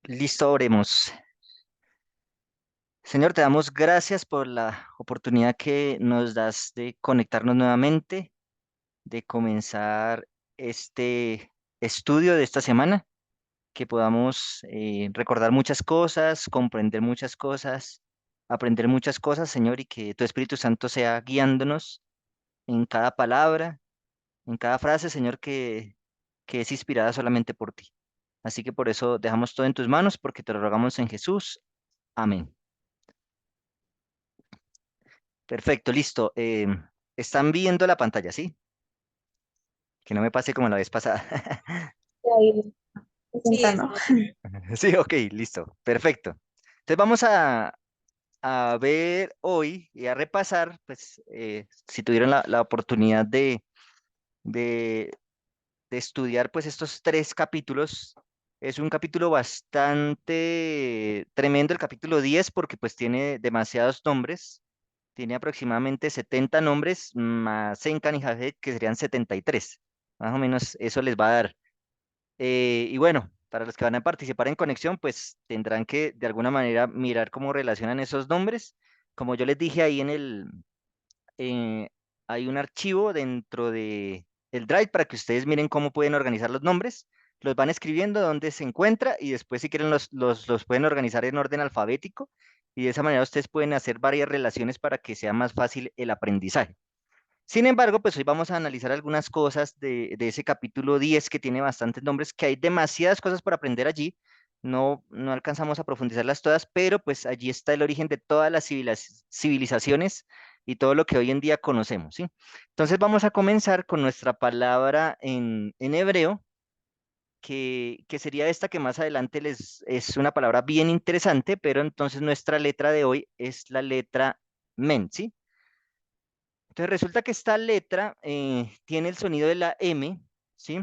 Listo, oremos. Señor, te damos gracias por la oportunidad que nos das de conectarnos nuevamente, de comenzar este estudio de esta semana, que podamos recordar muchas cosas, comprender muchas cosas, aprender muchas cosas, Señor, y que tu Espíritu Santo sea guiándonos en cada palabra, en cada frase, Señor, que es inspirada solamente por ti. Así que por eso dejamos todo en tus manos, porque te lo rogamos en Jesús. Amén. Perfecto, listo. Están viendo la pantalla, ¿sí? Que no me pase como la vez pasada. Ahí Sí, presentando. Sí, ok, listo. Perfecto. Entonces vamos a ver hoy y a repasar, pues, si tuvieron la oportunidad de, de estudiar, pues, estos tres capítulos. Es un capítulo bastante tremendo, el capítulo 10 porque pues tiene demasiados nombres. Tiene aproximadamente 70 nombres más Senkan y Jafet, que serían 73. Más o menos eso les va a dar. Y bueno, para los que van a participar en conexión, pues tendrán que de alguna manera mirar cómo relacionan esos nombres. Como yo les dije ahí eh, hay un archivo dentro de el Drive para que ustedes miren cómo pueden organizar los nombres. Los van escribiendo dónde se encuentra y después si quieren los pueden organizar en orden alfabético y de esa manera ustedes pueden hacer varias relaciones para que sea más fácil el aprendizaje. Sin embargo, pues hoy vamos a analizar algunas cosas de ese capítulo 10 que tiene bastantes nombres, que hay demasiadas cosas por aprender allí. No alcanzamos a profundizarlas todas, pero pues allí está el origen de todas las civilizaciones y todo lo que hoy en día conocemos, ¿sí? Entonces vamos a comenzar con nuestra palabra en hebreo, que sería esta que más adelante les es una palabra bien interesante, pero entonces nuestra letra de hoy es la letra men, ¿sí? Entonces resulta que esta letra tiene el sonido de la M, ¿sí?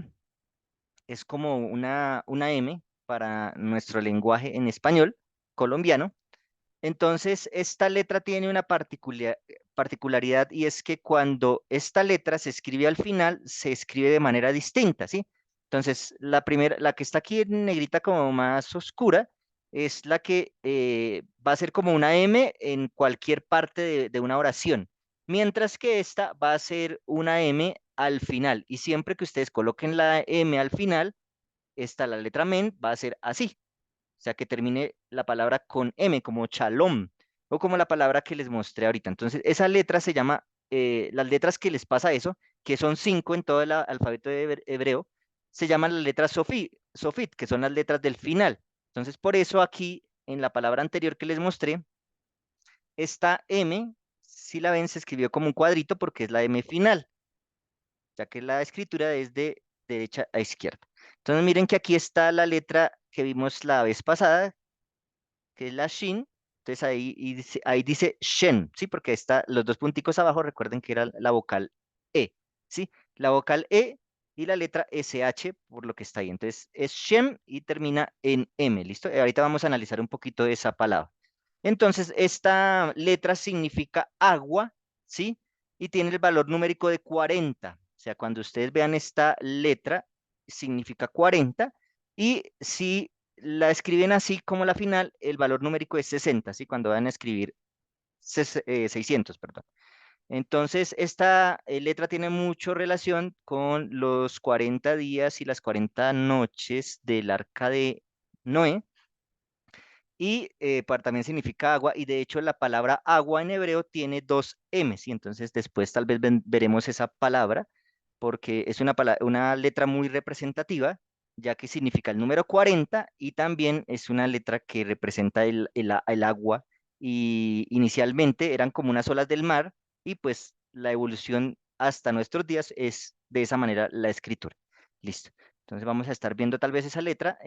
Es como una M para nuestro lenguaje en español colombiano. Entonces, esta letra tiene una particularidad y es que cuando esta letra se escribe al final, se escribe de manera distinta, ¿sí? Entonces, la primera, la que está aquí en negrita como más oscura, es la que va a ser como una M en cualquier parte de una oración, mientras que esta va a ser una M al final. Y siempre que ustedes coloquen la M al final, esta, la letra men, va a ser así. O sea, que termine la palabra con M, como shalom, o como la palabra que les mostré ahorita. Entonces, esa letra se llama, las letras que les pasa eso, que son 5 en todo el alfabeto de hebreo, se llaman las letras sofit, que son las letras del final. Entonces, por eso aquí, en la palabra anterior que les mostré, esta M, si la ven, se escribió como un cuadrito porque es la M final, ya que la escritura es de derecha a izquierda. Entonces, miren que aquí está la letra que vimos la vez pasada, que es la Shin. Entonces ahí dice Shen, ¿sí? Porque está los dos punticos abajo, recuerden que era la vocal E, ¿sí? La vocal E y la letra SH, por lo que está ahí. Entonces es Shem y termina en M, ¿listo? Ahorita vamos a analizar un poquito de esa palabra. Entonces, esta letra significa agua, ¿sí? Y tiene el valor numérico de 40. O sea, cuando ustedes vean esta letra, significa 40. Y si la escriben así como la final, el valor numérico es 60, ¿sí? Cuando van a escribir 600, perdón. Entonces, esta letra tiene mucho relación con los 40 días y las 40 noches del arca de Noé. Y también significa agua, y de hecho la palabra agua en hebreo tiene dos M's, y entonces después tal vez veremos esa palabra, porque es una letra muy representativa, ya que significa el número 40 y también es una letra que representa el agua, y inicialmente eran como unas olas del mar, y pues la evolución hasta nuestros días es de esa manera la escritura. Listo. Entonces vamos a estar viendo tal vez esa letra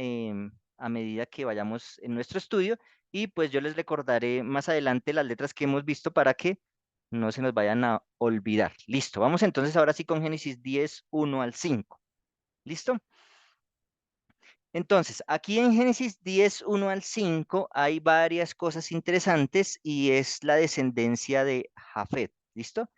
a medida que vayamos en nuestro estudio y pues yo les recordaré más adelante las letras que hemos visto para que no se nos vayan a olvidar. Listo, vamos entonces ahora sí con Génesis 10 1 al 5. ¿Listo? Entonces, aquí en Génesis 10 1 al 5 hay varias cosas interesantes y es la descendencia de Jafet. ¿Listo?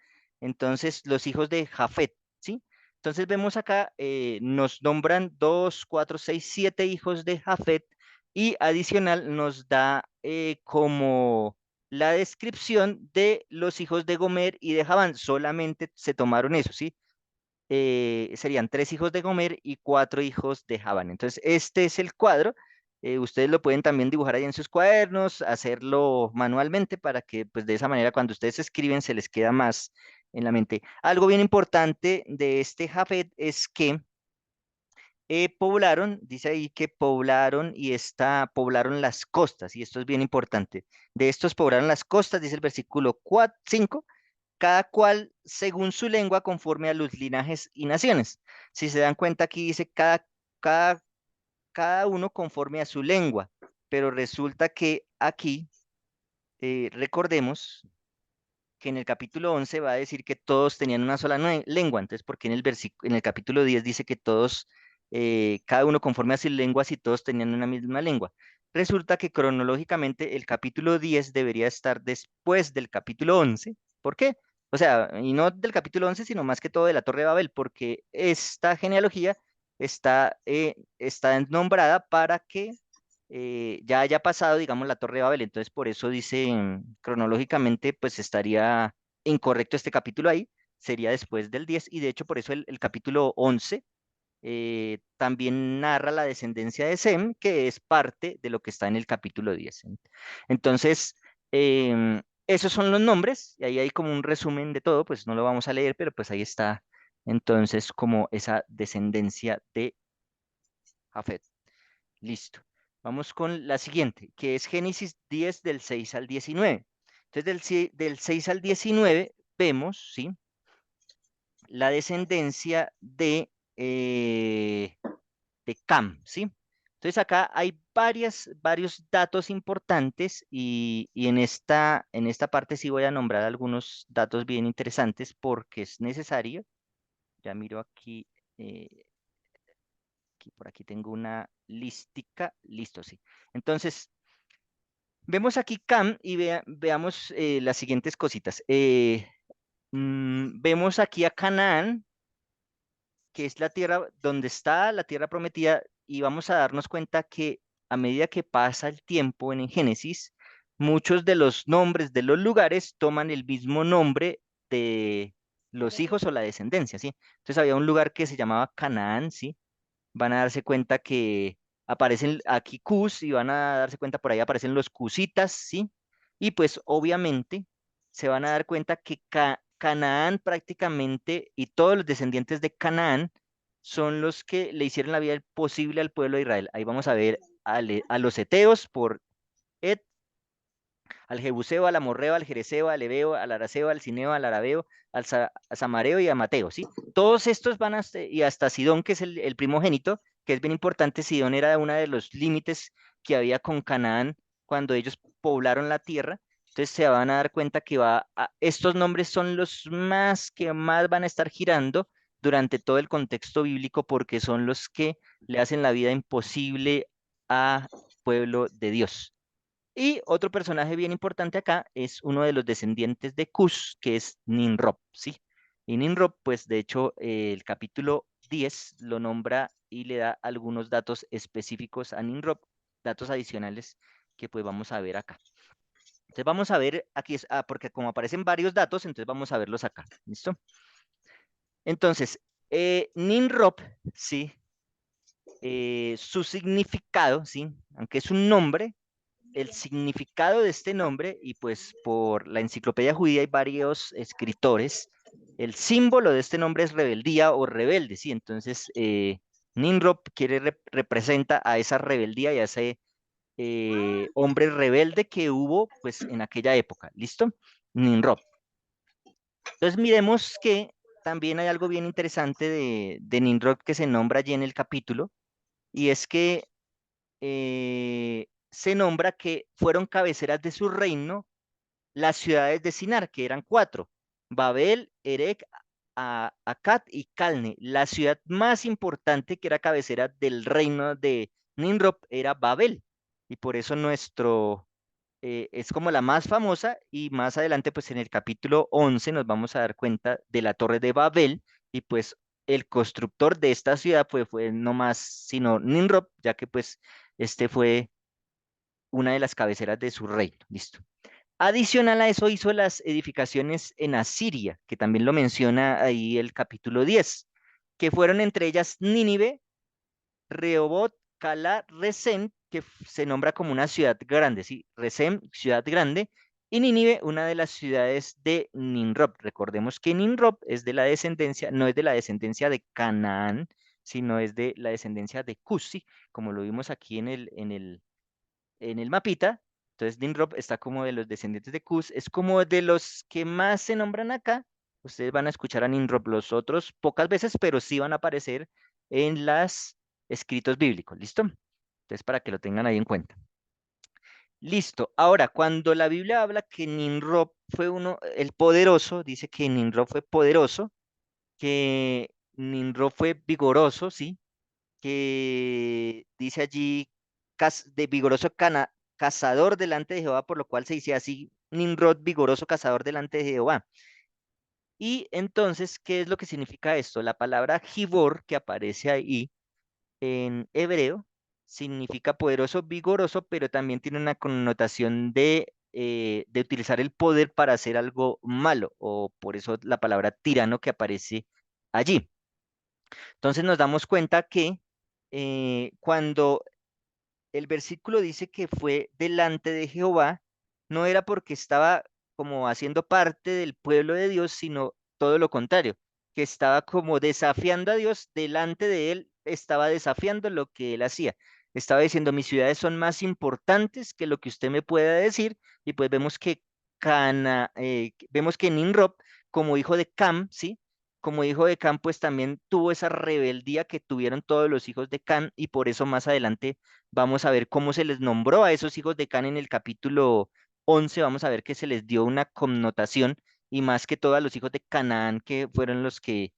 Entonces, los hijos de Jafet, ¿sí? Entonces vemos acá, nos nombran 2 4 6 7 hijos de Jafet y adicional nos da como la descripción de los hijos de Gomer y de Javán. Solamente se tomaron eso, ¿sí? Serían 3 hijos de Gomer y 4 hijos de Javán. Entonces, este es el cuadro. Ustedes lo pueden también dibujar ahí en sus cuadernos, hacerlo manualmente para que, pues, de esa manera, cuando ustedes escriben, se les queda más en la mente. Algo bien importante de este Jafet es que poblaron, dice ahí que poblaron y poblaron las costas, y esto es bien importante. De estos poblaron las costas, dice el versículo 5, cada cual según su lengua conforme a los linajes y naciones. Si se dan cuenta aquí dice cada, cada uno conforme a su lengua, pero resulta que aquí, recordemos que en el capítulo 11 va a decir que todos tenían una sola lengua, entonces, ¿por qué en el capítulo 10 dice que todos, cada uno conforme a sus lenguas y todos tenían una misma lengua? Resulta que cronológicamente el capítulo 10 debería estar después del capítulo 11. ¿Por qué? O sea, y no del capítulo 11, sino más que todo de la Torre de Babel, porque esta genealogía está nombrada para que ya haya pasado, digamos, la Torre de Babel. Entonces, por eso dice cronológicamente, pues estaría incorrecto este capítulo ahí, sería después del 10 y de hecho por eso el capítulo 11 también narra la descendencia de Sem, que es parte de lo que está en el capítulo 10. Entonces, esos son los nombres, y ahí hay como un resumen de todo, pues no lo vamos a leer, pero pues ahí está entonces como esa descendencia de Jafet. Listo. Vamos con la siguiente, que es Génesis 10 del 6 al 19. Entonces, del 6 al 19 vemos, ¿sí? La descendencia de Cam, ¿sí? Entonces, acá hay varios datos importantes y en esta parte sí voy a nombrar algunos datos bien interesantes porque es necesario. Ya miro aquí, por aquí tengo una listica. Listo, sí. Entonces, vemos aquí Cam y veamos las siguientes cositas. Vemos aquí a Canaán, que es la tierra donde está la tierra prometida, y vamos a darnos cuenta que a medida que pasa el tiempo en el Génesis, muchos de los nombres de los lugares toman el mismo nombre de los hijos o la descendencia, ¿sí? Entonces había un lugar que se llamaba Canaán, ¿sí? Van a darse cuenta que aparecen aquí Cus y van a darse cuenta por ahí aparecen los Cusitas, ¿sí? Y pues obviamente se van a dar cuenta que Canaán prácticamente y todos los descendientes de Canaán son los que le hicieron la vida posible al pueblo de Israel. Ahí vamos a ver a los Eteos por Et, al Jebuseo, al Amorreo, al Jereseo, al Ebeo, al Araceo, al Cineo, al Arabeo, a Samareo y a Mateo, ¿sí? Todos estos van y hasta Sidón, que es el primogénito, que es bien importante. Sidón era uno de los límites que había con Canaán cuando ellos poblaron la tierra. Entonces se van a dar cuenta que estos nombres son los más que más van a estar girando durante todo el contexto bíblico porque son los que le hacen la vida imposible a pueblo de Dios. Y otro personaje bien importante acá es uno de los descendientes de Cus, que es Ninrod, ¿sí? Y Ninrod, pues de hecho, el capítulo 10 lo nombra y le da algunos datos específicos a Ninrod, datos adicionales que pues vamos a ver acá. Entonces vamos a ver aquí, porque como aparecen varios datos, entonces vamos a verlos acá, ¿listo? Entonces, Ninrod, ¿sí? Su significado, ¿sí? Aunque es un nombre, el significado de este nombre, y pues por la enciclopedia judía hay varios escritores, el símbolo de este nombre es rebeldía o rebelde, ¿sí? Entonces, Nimrod representa a esa rebeldía y a ese hombre rebelde que hubo pues en aquella época, ¿listo? Nimrod. Entonces, miremos que también hay algo bien interesante de Nimrod que se nombra allí en el capítulo, y es que se nombra que fueron cabeceras de su reino las ciudades de Sinar, que eran 4: Babel, Erec, Akkad y Calne. La ciudad más importante que era cabecera del reino de Nimrod era Babel, y por eso es como la más famosa, y más adelante pues en el capítulo 11 nos vamos a dar cuenta de la Torre de Babel, y pues el constructor de esta ciudad fue no más sino Nimrod, ya que pues este fue una de las cabeceras de su reino. Listo. Adicional a eso hizo las edificaciones en Asiria, que también lo menciona ahí el capítulo 10, que fueron entre ellas Nínive, Rehoboth, Cala, Resem, que se nombra como una ciudad grande, ¿sí? Resem, ciudad grande, y Nínive, una de las ciudades de Nimrod. Recordemos que Nimrod es de la descendencia, no es de la descendencia de Canaán, sino es de la descendencia de Cusi, como lo vimos aquí en el mapita. Entonces, Nimrod está como de los descendientes de Cus, es como de los que más se nombran acá. Ustedes van a escuchar a Nimrod los otros pocas veces, pero sí van a aparecer en los escritos bíblicos. ¿Listo? Entonces, para que lo tengan ahí en cuenta. Listo. Ahora, cuando la Biblia habla que Nimrod fue uno, el poderoso, dice que Nimrod fue poderoso, que Nimrod fue vigoroso, ¿sí? Que dice allí de vigoroso cazador delante de Jehová, por lo cual se dice así, Nimrod, vigoroso cazador delante de Jehová. Y entonces, ¿qué es lo que significa esto? La palabra Gibor que aparece ahí en hebreo significa poderoso, vigoroso, pero también tiene una connotación de utilizar el poder para hacer algo malo, o por eso la palabra tirano que aparece allí. Entonces nos damos cuenta que cuando el versículo dice que fue delante de Jehová, no era porque estaba como haciendo parte del pueblo de Dios, sino todo lo contrario, que estaba como desafiando a Dios delante de él, estaba desafiando lo que él hacía. Estaba diciendo, mis ciudades son más importantes que lo que usted me pueda decir, y pues vemos que vemos que Nimrod, como hijo de Cam, ¿sí? Como hijo de Cam, pues también tuvo esa rebeldía que tuvieron todos los hijos de Cam, y por eso más adelante vamos a ver cómo se les nombró a esos hijos de Can en el capítulo 11. Vamos a ver que se les dio una connotación y más que todo a los hijos de Canaán, que fueron los que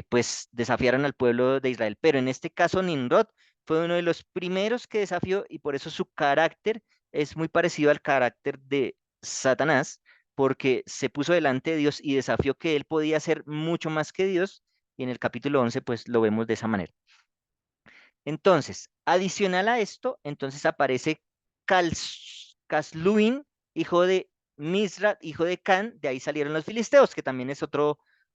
pues desafiaron al pueblo de Israel. Pero en este caso, Nimrod fue uno de los primeros que desafió y por eso su carácter es muy parecido al carácter de Satanás, porque se puso delante de Dios y desafió que él podía ser mucho más que Dios. Y en el capítulo 11 pues lo vemos de esa manera. Entonces, adicional a esto, entonces aparece Casluin, hijo de Misra, hijo de Can, de ahí salieron los filisteos, que también es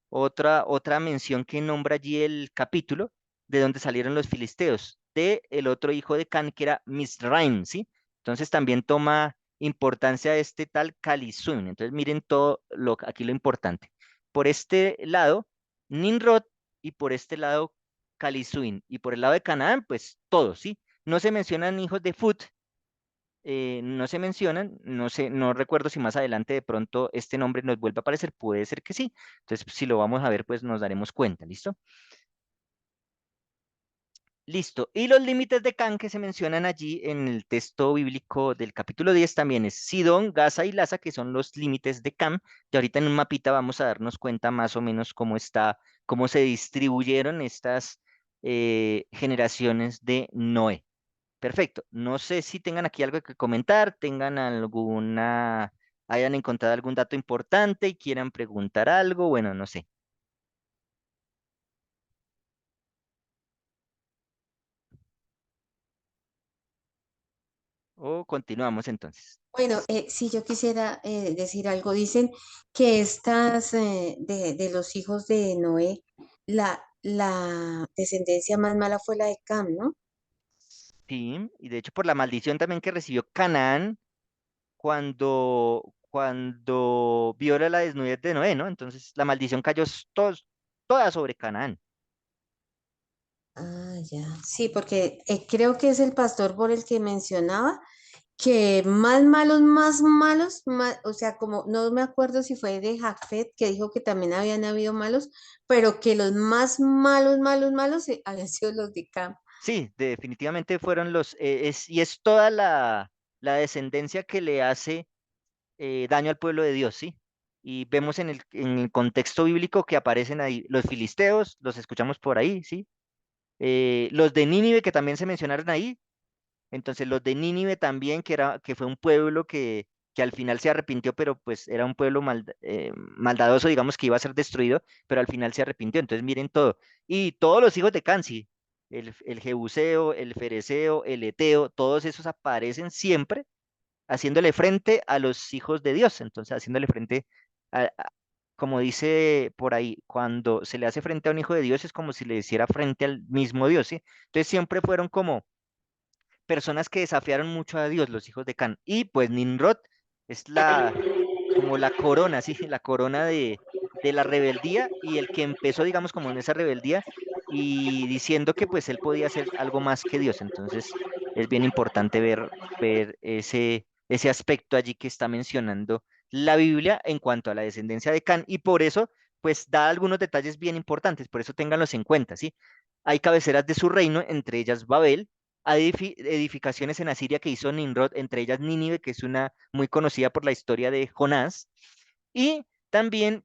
otra mención que nombra allí el capítulo, de donde salieron los filisteos, de el otro hijo de Can, que era Misraim, ¿sí? Entonces también toma importancia este tal Calisun. Entonces miren aquí lo importante. Por este lado, Nimrod, y por este lado, Calisuín. Y por el lado de Canaán, pues todos, ¿sí? No se mencionan hijos de Fut, no se mencionan, no sé, no recuerdo si más adelante de pronto este nombre nos vuelve a aparecer, puede ser que sí. Entonces, si lo vamos a ver, pues nos daremos cuenta, ¿listo? Listo. Y los límites de Can que se mencionan allí en el texto bíblico del capítulo 10 también es Sidón, Gaza y Laza, que son los límites de Cam. Y ahorita en un mapita vamos a darnos cuenta más o menos cómo se distribuyeron estas generaciones de Noé. Perfecto. No sé si tengan aquí algo que comentar, hayan encontrado algún dato importante y quieran preguntar algo. Bueno, no sé. O continuamos entonces. Bueno, si yo quisiera decir algo, dicen que estas de los hijos de Noé, la descendencia más mala fue la de Cam, ¿no? Sí, y de hecho por la maldición también que recibió Canaán cuando viola la desnudez de Noé, ¿no? Entonces la maldición cayó toda sobre Canaán. Ah, ya. Sí, porque creo que es el pastor por el que mencionaba que más malos, o sea, como no me acuerdo si fue de Jafet que dijo que también habían habido malos, pero que los más malos habían sido los de Cam. Sí, definitivamente fueron y es toda la descendencia que le hace daño al pueblo de Dios, ¿sí? Y vemos en el contexto bíblico que aparecen ahí los filisteos, los escuchamos por ahí, ¿sí? Los de Nínive que también se mencionaron ahí. Entonces los de Nínive también, que fue un pueblo que al final se arrepintió, pero pues era un pueblo maldadoso, digamos que iba a ser destruido, pero al final se arrepintió. Entonces miren todo. Y todos los hijos de Can, sí. el Jebuseo, el Fereseo, el Eteo, todos esos aparecen siempre haciéndole frente a los hijos de Dios. Entonces, haciéndole frente como dice por ahí, cuando se le hace frente a un hijo de Dios es como si le hiciera frente al mismo Dios, ¿sí? Entonces siempre fueron como personas que desafiaron mucho a Dios, los hijos de Can. Y pues Nimrod es como la corona, ¿sí? La corona de la rebeldía y el que empezó, digamos, como en esa rebeldía y diciendo que pues él podía hacer algo más que Dios. Entonces es bien importante ver ese aspecto allí que está mencionando la Biblia en cuanto a la descendencia de Can y por eso pues da algunos detalles bien importantes, por eso ténganlos en cuenta, ¿sí? Hay cabeceras de su reino, entre ellas Babel, hay edificaciones en Asiria que hizo Nimrod, entre ellas Nínive, que es una muy conocida por la historia de Jonás, y también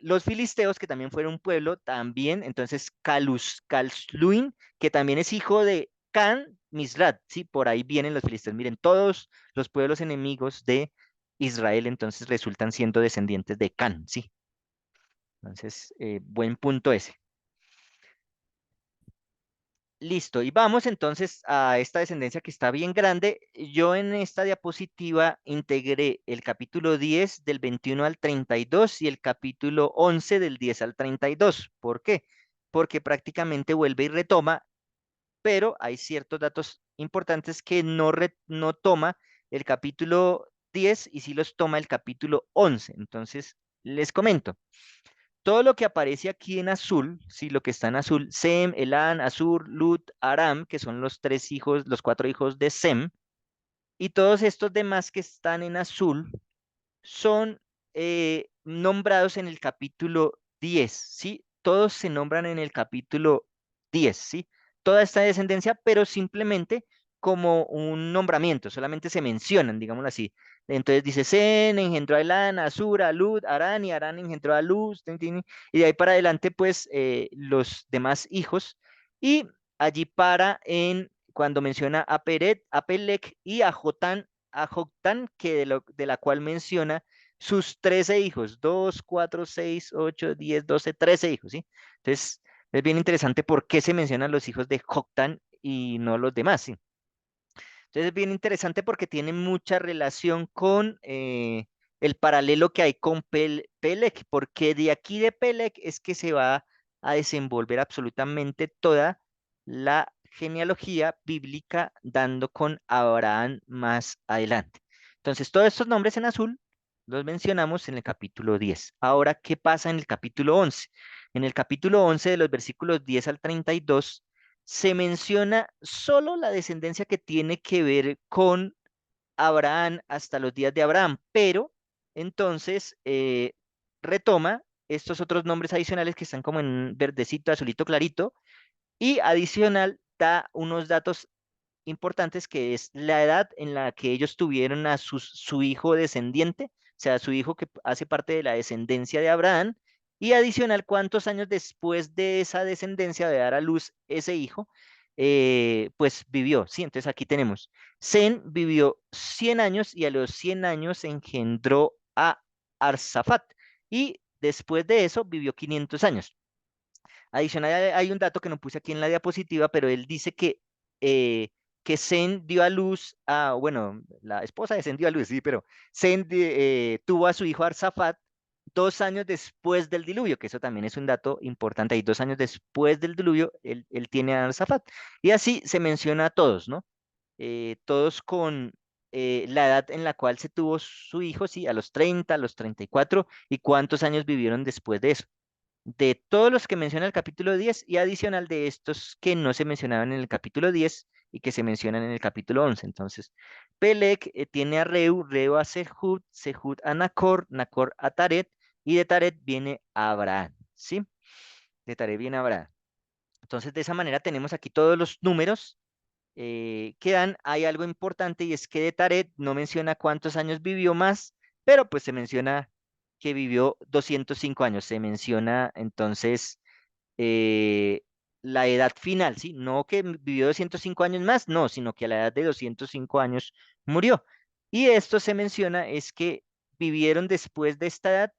los filisteos, que también fueron un pueblo, también, entonces Calsluin, que también es hijo de Can Misrat, ¿sí? Por ahí vienen los filisteos. Miren, todos los pueblos enemigos de Israel entonces resultan siendo descendientes de Can, ¿sí? Entonces, buen punto ese. Listo, y vamos entonces a esta descendencia que está bien grande. Yo en esta diapositiva integré el capítulo 10 del 21 al 32 y el capítulo 11 del 10 al 32. ¿Por qué? Porque prácticamente vuelve y retoma, pero hay ciertos datos importantes que no toma el capítulo 10 y sí los toma el capítulo 11. Entonces, les comento. Todo lo que aparece aquí en azul, sí, lo que está en azul, Sem, Elan, Asur, Lut, Aram, que son los tres hijos, los cuatro hijos de Sem, y todos estos demás que están en azul son nombrados en el capítulo 10, ¿sí? Todos se nombran en el capítulo 10, ¿sí? Toda esta descendencia, pero simplemente como un nombramiento, solamente se mencionan, digámoslo así. Entonces dice, Zen engendró a Elán, a Azur, a Lud, a Arán, y Arán engendró a Luz, tin, tin, y de ahí para adelante, pues, los demás hijos. Y allí para cuando menciona a Peret, a Pelec y a Joctán, que de la cual menciona sus 13 hijos, 2, 4, 6, 8, 10, 12, 13 hijos, ¿sí? Entonces, es bien interesante por qué se mencionan los hijos de Joctán y no los demás, ¿sí? Entonces, es bien interesante porque tiene mucha relación con el paralelo que hay con Pelec, porque de aquí de Pelec es que se va a desenvolver absolutamente toda la genealogía bíblica, dando con Abraham más adelante. Entonces, todos estos nombres en azul los mencionamos en el capítulo 10. Ahora, ¿qué pasa en el capítulo 11? En el capítulo 11 de los versículos 10 al 32 se menciona solo la descendencia que tiene que ver con Abraham hasta los días de Abraham, pero entonces retoma estos otros nombres adicionales que están como en verdecito, azulito clarito, y adicional da unos datos importantes que es la edad en la que ellos tuvieron a su hijo descendiente, o sea, su hijo que hace parte de la descendencia de Abraham, y adicional cuántos años después de esa descendencia de dar a luz ese hijo, pues vivió, ¿sí? Entonces aquí tenemos, Zen vivió 100 años y a los 100 años engendró a Arsafat, y después de eso vivió 500 años. Adicional, hay un dato que no puse aquí en la diapositiva, pero él dice eh, que Zen dio a luz a, bueno, la esposa de Zen dio a luz, sí, pero Zen tuvo a su hijo Arsafat 2 años después del diluvio, que eso también es un dato importante. Ahí 2 años después del diluvio, él tiene a Arsafat. Y así se menciona a todos, ¿no? Todos con la edad en la cual se tuvo su hijo, sí, a los 30, a los 34, y cuántos años vivieron después de eso de todos los que menciona el capítulo 10 y adicional de estos que no se mencionaban en el capítulo 10 y que se mencionan en el capítulo 11. Entonces, Pelec tiene a Reu a Sehud, Sehud a Nacor, Nacor a Taret y de Taret viene a Abraham, ¿sí? De Taret viene a Abraham. Entonces, de esa manera tenemos aquí todos los números que dan. Hay algo importante y es que de Taret no menciona cuántos años vivió más, pero pues se menciona que vivió 205 años. Se menciona entonces eh, la edad final, ¿sí? No que vivió 205 años más, no, sino que a la edad de 205 años murió. Y esto se menciona es que vivieron después de esta edad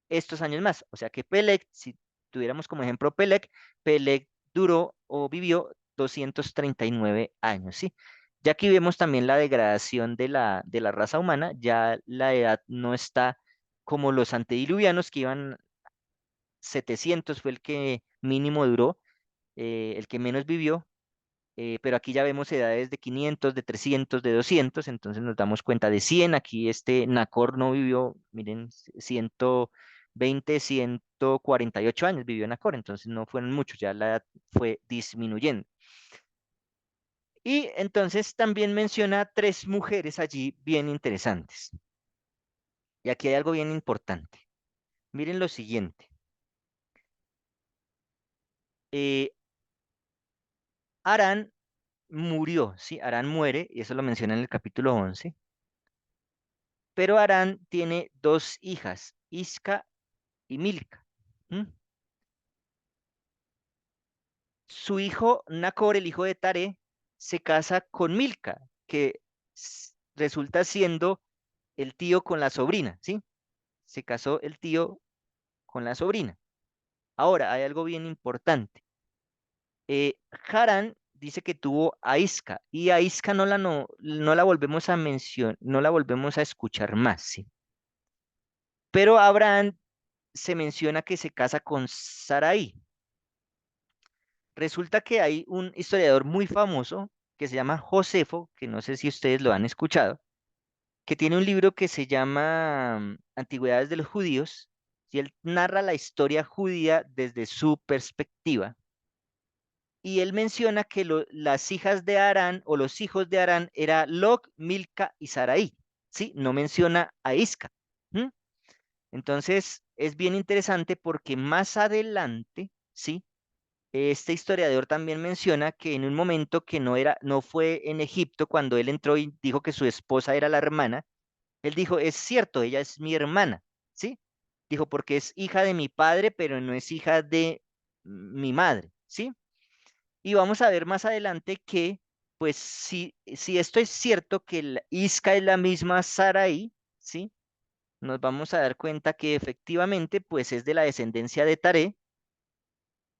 estos años más. O sea que Peleg, si tuviéramos como ejemplo Peleg, Peleg duró o vivió 239 años, ¿sí? Ya aquí vemos también la degradación de la raza humana, ya la edad no está como los antediluvianos que iban 700, fue el que mínimo duró, el que menos vivió, pero aquí ya vemos edades de 500, de 300, de 200, entonces nos damos cuenta de 100. Aquí este Nacor no vivió, miren, 120, 148 años vivió Nacor, entonces no fueron muchos, ya la edad fue disminuyendo. Y entonces también menciona tres mujeres allí bien interesantes. Y aquí hay algo bien importante. Miren lo siguiente. Eh, Arán murió, ¿sí? Arán muere, y eso lo menciona en el capítulo 11. Pero Arán tiene dos hijas, Isca y Milca. ¿M? Su hijo Nacor, el hijo de Taré, se casa con Milca, que resulta siendo el tío con la sobrina, ¿sí? Se casó el tío con la sobrina. Ahora, hay algo bien importante. Harán dice que tuvo a Isca, y a Isca no la volvemos a mencionar, no la volvemos a escuchar más, ¿sí? Pero Abraham se menciona que se casa con Sarai. Resulta que hay un historiador muy famoso que se llama Josefo, que no sé si ustedes lo han escuchado, que tiene un libro que se llama Antigüedades de los Judíos, y él narra la historia judía desde su perspectiva. Y él menciona que las hijas de Arán o los hijos de Arán era Log, Milca y Sarai, ¿sí? No menciona a Isca. ¿M? Entonces, es bien interesante porque más adelante, ¿sí? Este historiador también menciona que en un momento que no fue en Egipto, cuando él entró y dijo que su esposa era la hermana, él dijo, es cierto, ella es mi hermana, ¿sí? Dijo, porque es hija de mi padre, pero no es hija de mi madre, ¿sí? Y vamos a ver más adelante que, pues, si esto es cierto, que Isca es la misma Sarai, ¿sí? Nos vamos a dar cuenta que efectivamente, pues, es de la descendencia de Taré,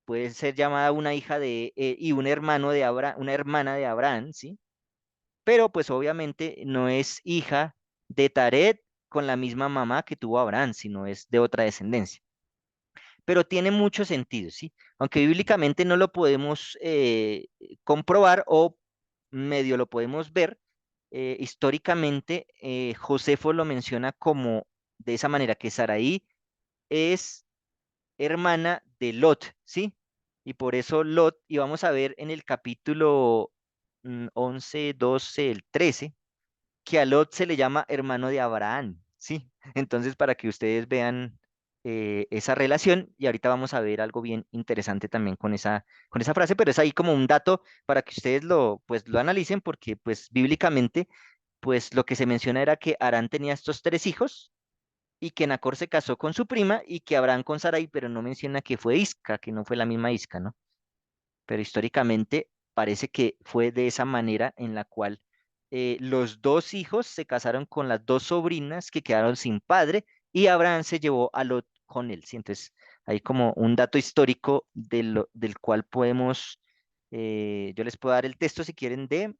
puede ser llamada una hija y un hermano de Abraham, una hermana de Abraham, ¿sí? Pero pues obviamente no es hija de Taret con la misma mamá que tuvo Abraham, sino es de otra descendencia. Pero tiene mucho sentido, ¿sí? Aunque bíblicamente no lo podemos comprobar o medio lo podemos ver, históricamente Josefo lo menciona como de esa manera, que Saraí es hermana de Lot, ¿sí? Y por eso Lot, y vamos a ver en el capítulo 11, 12, el 13, que a Lot se le llama hermano de Abraham, ¿sí? Entonces, para que ustedes vean esa relación, y ahorita vamos a ver algo bien interesante también con esa frase, pero es ahí como un dato para que ustedes pues, lo analicen, porque pues bíblicamente, pues lo que se menciona era que Arán tenía estos tres hijos, y que Nacor se casó con su prima y que Abraham con Sarai, pero no menciona que fue Isca, que no fue la misma Isca, ¿no? Pero históricamente parece que fue de esa manera en la cual los dos hijos se casaron con las dos sobrinas que quedaron sin padre, y Abraham se llevó a Lot con él, ¿sí? Entonces, hay como un dato histórico del cual podemos, yo les puedo dar el texto si quieren de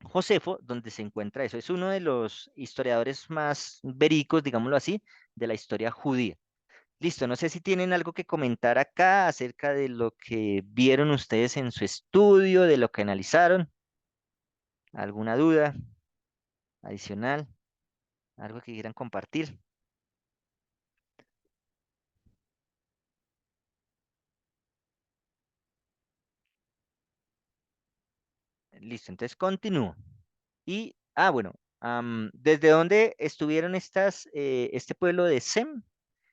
Josefo, donde se encuentra eso. Es uno de los historiadores más verídicos, digámoslo así, de la historia judía. Listo, no sé si tienen algo que comentar acá acerca de lo que vieron ustedes en su estudio, de lo que analizaron. ¿Alguna duda adicional? ¿Algo que quieran compartir? Listo, entonces continúo. Bueno, ¿desde dónde estuvieron este pueblo de Sem?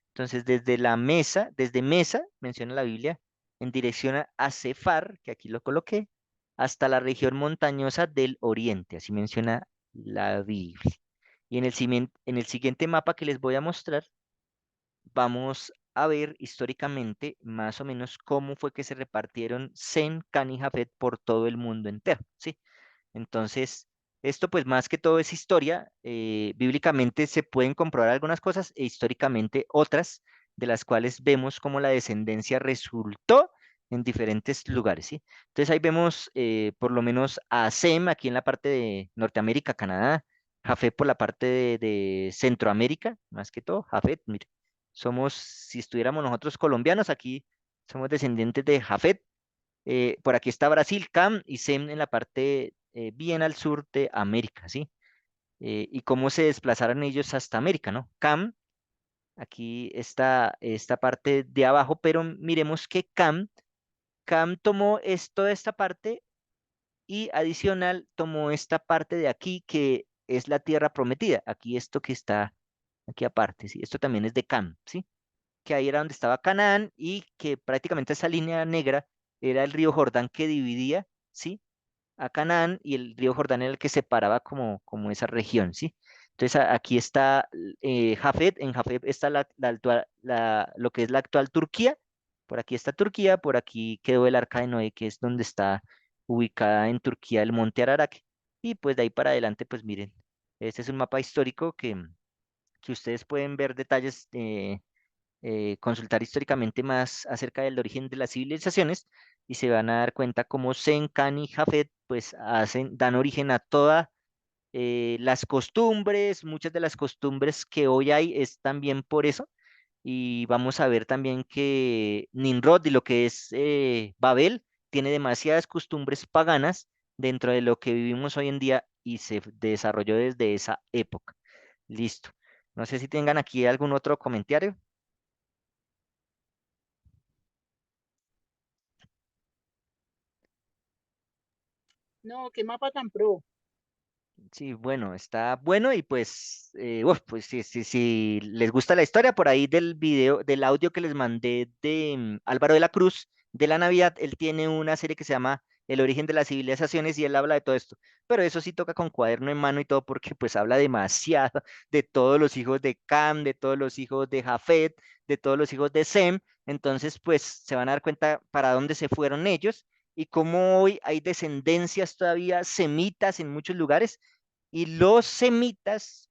Entonces, desde Mesa, menciona la Biblia, en dirección a Sefar, que aquí lo coloqué, hasta la región montañosa del oriente, así menciona la Biblia. Y en el siguiente mapa que les voy a mostrar, vamos a ver históricamente más o menos cómo fue que se repartieron Sem, Can y Jafet por todo el mundo entero, ¿sí? Entonces, esto pues más que todo es historia. Bíblicamente se pueden comprobar algunas cosas e históricamente otras, de las cuales vemos cómo la descendencia resultó en diferentes lugares, ¿sí? Entonces ahí vemos por lo menos a Sem aquí en la parte de Norteamérica, Canadá, Jafet por la parte de Centroamérica, más que todo, Jafet, mire, somos, si estuviéramos nosotros colombianos, aquí somos descendientes de Jafet. Por aquí está Brasil, Cam y Sem en la parte bien al sur de América, ¿sí? Y cómo se desplazaron ellos hasta América, ¿no? Cam, aquí está esta parte de abajo, pero miremos que Cam tomó toda esta parte y adicional tomó esta parte de aquí que es la tierra prometida. Aquí esto que está aquí aparte, ¿sí? Esto también es de Cam, ¿sí? Que ahí era donde estaba Canaán y que prácticamente esa línea negra era el río Jordán que dividía, ¿sí? A Canaán y el río Jordán era el que separaba como esa región, ¿sí? Entonces aquí está Jafet, en Jafet está lo que es la actual Turquía, por aquí está Turquía, por aquí quedó el Arca de Noé, que es donde está ubicada en Turquía el monte Ararat, y pues de ahí para adelante, pues miren, este es un mapa histórico que ustedes pueden ver detalles, consultar históricamente más acerca del origen de las civilizaciones y se van a dar cuenta cómo Sen, Can y Jafet pues dan origen a todas las costumbres, muchas de las costumbres que hoy hay es también por eso. Y vamos a ver también que Nimrod y lo que es Babel tiene demasiadas costumbres paganas dentro de lo que vivimos hoy en día y se desarrolló desde esa época. Listo. No sé si tengan aquí algún otro comentario. No, qué mapa tan pro. Sí, bueno, está bueno y pues, pues si les gusta la historia, por ahí del video, del audio que les mandé de Álvaro de la Cruz, de la Navidad, él tiene una serie que se llama El origen de las civilizaciones y él habla de todo esto. Pero eso sí toca con cuaderno en mano y todo porque pues habla demasiado de todos los hijos de Cam, de todos los hijos de Jafet, de todos los hijos de Sem. Entonces, pues se van a dar cuenta para dónde se fueron ellos y cómo hoy hay descendencias todavía semitas en muchos lugares y los semitas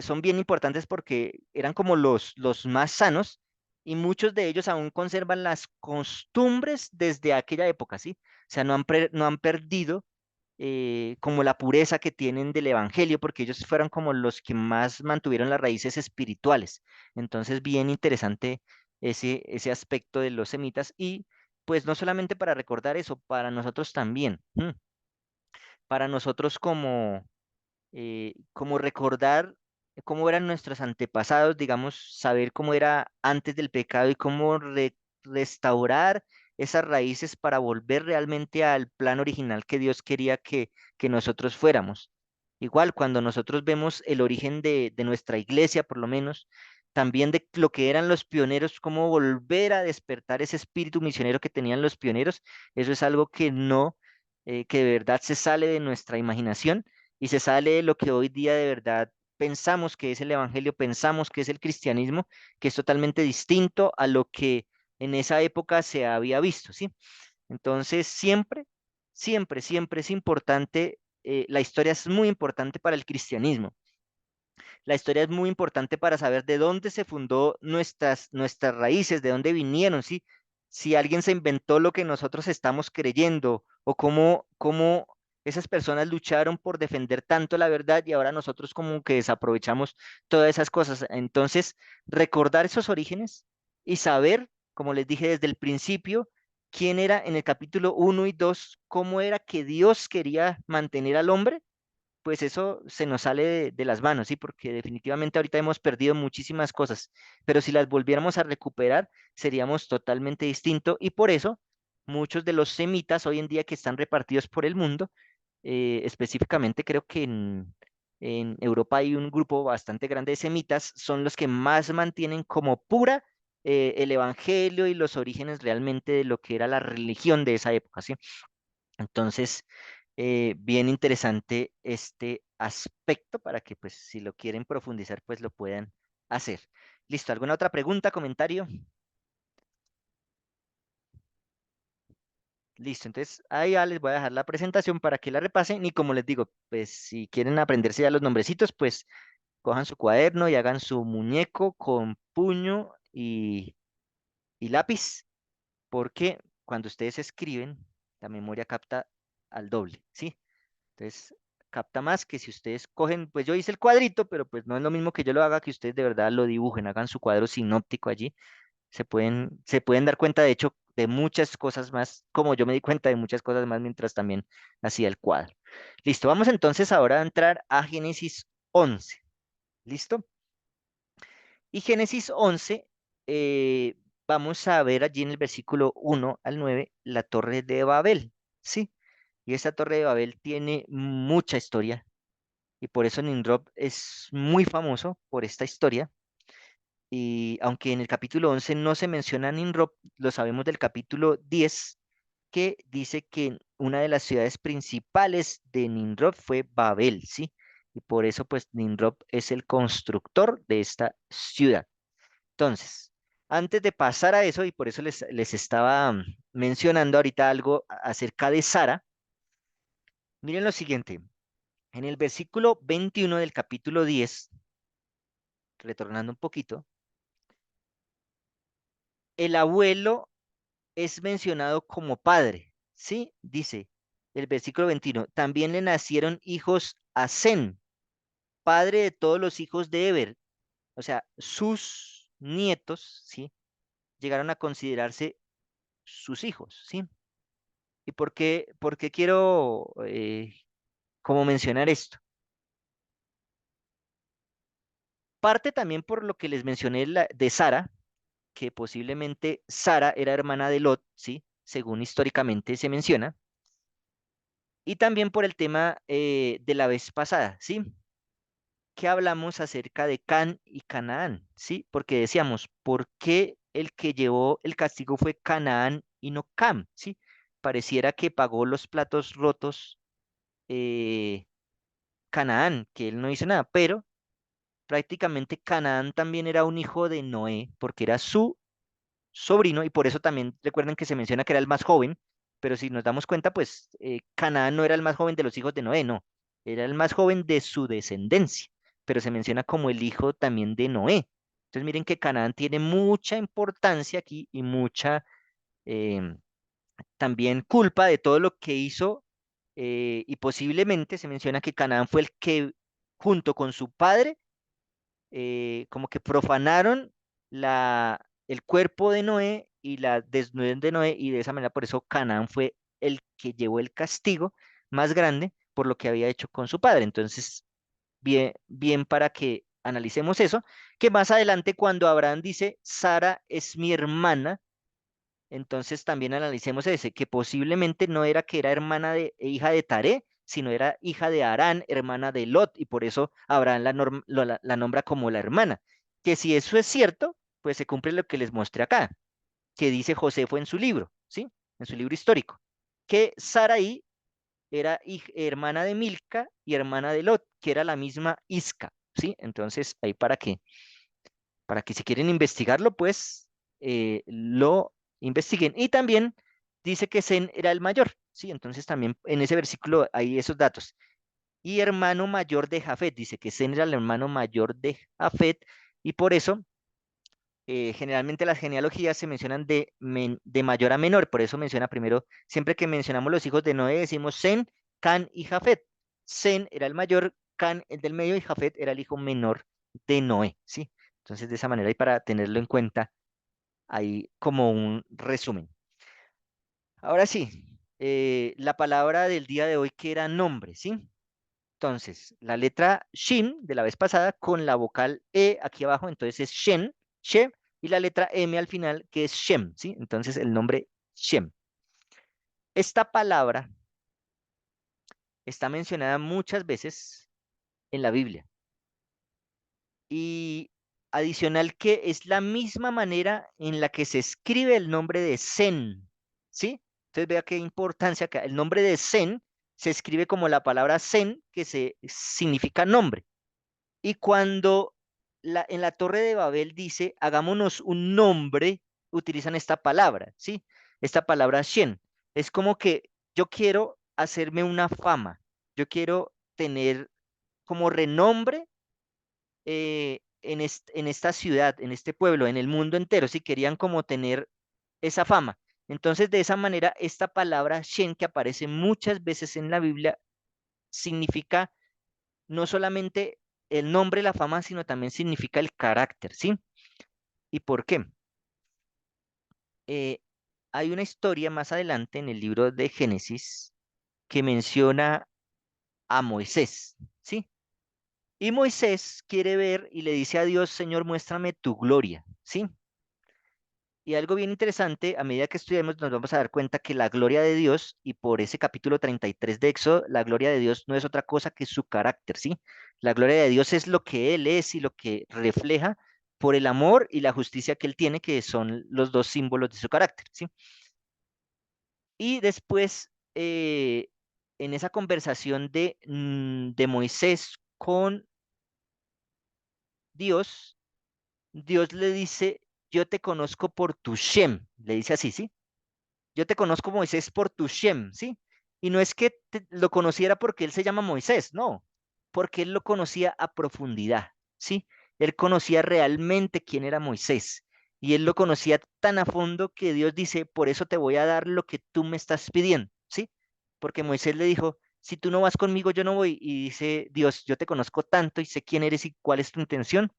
son bien importantes porque eran como los más sanos y muchos de ellos aún conservan las costumbres desde aquella época, ¿sí? O sea, no han perdido como la pureza que tienen del evangelio, porque ellos fueron como los que más mantuvieron las raíces espirituales. Entonces, bien interesante ese aspecto de los semitas y pues no solamente para recordar eso, para nosotros también, para nosotros como recordar cómo eran nuestros antepasados, digamos, saber cómo era antes del pecado y cómo restaurar esas raíces para volver realmente al plan original que Dios quería que nosotros fuéramos. Igual, cuando nosotros vemos el origen de nuestra iglesia, por lo menos, también de lo que eran los pioneros, cómo volver a despertar ese espíritu misionero que tenían los pioneros, eso es algo que no, que de verdad se sale de nuestra imaginación y se sale de lo que hoy día de verdad pensamos que es el evangelio, pensamos que es el cristianismo, que es totalmente distinto a lo que en esa época se había visto, ¿sí? Entonces, siempre es importante, la historia es muy importante para el cristianismo. La historia es muy importante para saber de dónde se fundó nuestras raíces, de dónde vinieron, ¿sí? Si alguien se inventó lo que nosotros estamos creyendo o cómo esas personas lucharon por defender tanto la verdad y ahora nosotros como que desaprovechamos todas esas cosas. Entonces, recordar esos orígenes y saber, como les dije desde el principio, quién era en el capítulo 1 y 2, cómo era que Dios quería mantener al hombre pues eso se nos sale de las manos, ¿sí? Porque definitivamente ahorita hemos perdido muchísimas cosas, pero si las volviéramos a recuperar, seríamos totalmente distinto y por eso muchos de los semitas hoy en día que están repartidos por el mundo, específicamente creo que en Europa hay un grupo bastante grande de semitas, son los que más mantienen como pura el evangelio y los orígenes realmente de lo que era la religión de esa época, ¿sí? Entonces, bien interesante este aspecto para que, pues, si lo quieren profundizar, pues lo puedan hacer. Listo, ¿alguna otra pregunta, comentario? Listo, entonces ahí ya les voy a dejar la presentación para que la repasen y como les digo, pues si quieren aprenderse ya los nombrecitos, pues cojan su cuaderno y hagan su muñeco con puño y lápiz, porque cuando ustedes escriben, la memoria capta al doble, ¿sí? Entonces, capta más que si ustedes cogen, pues yo hice el cuadrito, pero pues no es lo mismo que yo lo haga, que ustedes de verdad lo dibujen, hagan su cuadro sinóptico allí. Se pueden dar cuenta, de hecho, de muchas cosas más, como yo me di cuenta de muchas cosas más mientras también hacía el cuadro. Listo, vamos entonces ahora a entrar a Génesis 11. ¿Listo? Y Génesis 11, vamos a ver allí en el versículo 1 al 9 la torre de Babel, ¿sí? Y esta torre de Babel tiene mucha historia y por eso Nimrod es muy famoso por esta historia. Y aunque en el capítulo 11 no se menciona a Nimrod, lo sabemos del capítulo 10, que dice que una de las ciudades principales de Nimrod fue Babel, ¿sí? Y por eso pues Nimrod es el constructor de esta ciudad. Entonces, antes de pasar a eso, y por eso les estaba mencionando ahorita algo acerca de Sara, miren lo siguiente. En el versículo 21 del capítulo 10, retornando un poquito, el abuelo es mencionado como padre, ¿sí? Dice el versículo 21, también le nacieron hijos a Sem, padre de todos los hijos de Eber. O sea, sus nietos, ¿sí? Llegaron a considerarse sus hijos, ¿sí? ¿Y por qué quiero como mencionar esto? Parte también por lo que les mencioné de Sara, que posiblemente Sara era hermana de Lot, ¿sí? Según históricamente se menciona. Y también por el tema de la vez pasada, ¿sí? Que hablamos acerca de Can y Canaán, ¿sí? Porque decíamos, ¿por qué el que llevó el castigo fue Canaán y no Cam, ¿sí? Pareciera que pagó los platos rotos eh, Canaán, que él no hizo nada, pero prácticamente Canaán también era un hijo de Noé, porque era su sobrino, y por eso también recuerden que se menciona que era el más joven, pero si nos damos cuenta, pues Canaán no era el más joven de los hijos de Noé, no, era el más joven de su descendencia, pero se menciona como el hijo también de Noé. Entonces miren que Canaán tiene mucha importancia aquí y mucha em, también culpa de todo lo que hizo, y posiblemente se menciona que Canaán fue el que junto con su padre como que profanaron el cuerpo de Noé y la desnudez de Noé, y de esa manera por eso Canaán fue el que llevó el castigo más grande por lo que había hecho con su padre. Entonces, bien, bien para que analicemos eso, que más adelante cuando Abraham dice, Sara es mi hermana, entonces también analicemos ese, que posiblemente no era que era hermana de hija de Taré, sino era hija de Harán, hermana de Lot, y por eso Abraham la nombra como la hermana. Que si eso es cierto, pues se cumple lo que les mostré acá, que dice Josefo en su libro, ¿sí? En su libro histórico, que Saraí era hermana de Milca y hermana de Lot, que era la misma Isca, ¿sí? Entonces, ahí para que si quieren investigarlo, pues lo investiguen. Y también dice que Zen era el mayor, ¿sí? Entonces también en ese versículo hay esos datos. Y hermano mayor de Jafet, dice que Zen era el hermano mayor de Jafet, y por eso generalmente las genealogías se mencionan de mayor a menor, por eso menciona primero, siempre que mencionamos los hijos de Noé, decimos Zen, Can y Jafet. Zen era el mayor, Can el del medio y Jafet era el hijo menor de Noé, ¿sí? Entonces, de esa manera, y para tenerlo en cuenta, ahí como un resumen. Ahora sí, la palabra del día de hoy que era nombre, ¿sí? Entonces, la letra Shin de la vez pasada con la vocal E aquí abajo, entonces es Shen, She, y la letra M al final que es Shem, ¿sí? Entonces el nombre Shem. Esta palabra está mencionada muchas veces en la Biblia y adicional que es la misma manera en la que se escribe el nombre de Zen, ¿sí? Entonces vea qué importancia acá. El nombre de Zen se escribe como la palabra Zen, que significa nombre. Y cuando en la Torre de Babel dice, hagámonos un nombre, utilizan esta palabra, ¿sí? Esta palabra Shen. Es como que yo quiero hacerme una fama, yo quiero tener como renombre en esta ciudad, en este pueblo, en el mundo entero, si querían como tener esa fama. Entonces, de esa manera, esta palabra Shen, que aparece muchas veces en la Biblia, significa no solamente el nombre, la fama, sino también significa el carácter, ¿sí? ¿Y por qué? Eh, Hay una historia más adelante en el libro de Génesis que menciona a Moisés, ¿sí? Y Moisés quiere ver y le dice a Dios, Señor, muéstrame tu gloria, ¿sí? Y algo bien interesante, a medida que estudiamos nos vamos a dar cuenta que la gloria de Dios, y por ese capítulo 33 de Éxodo, la gloria de Dios no es otra cosa que su carácter, ¿sí? La gloria de Dios es lo que Él es y lo que refleja por el amor y la justicia que Él tiene, que son los dos símbolos de su carácter, ¿sí? Y después, en esa conversación de Moisés con Dios, Dios le dice, yo te conozco por tu Shem, le dice así, ¿sí? Yo te conozco Moisés por tu Shem, ¿sí? Y no es que lo conociera porque él se llama Moisés, no, porque él lo conocía a profundidad, ¿sí? Él conocía realmente quién era Moisés y él lo conocía tan a fondo que Dios dice, por eso te voy a dar lo que tú me estás pidiendo, ¿sí? Porque Moisés le dijo, si tú no vas conmigo, yo no voy. Y dice Dios, yo te conozco tanto y sé quién eres y cuál es tu intención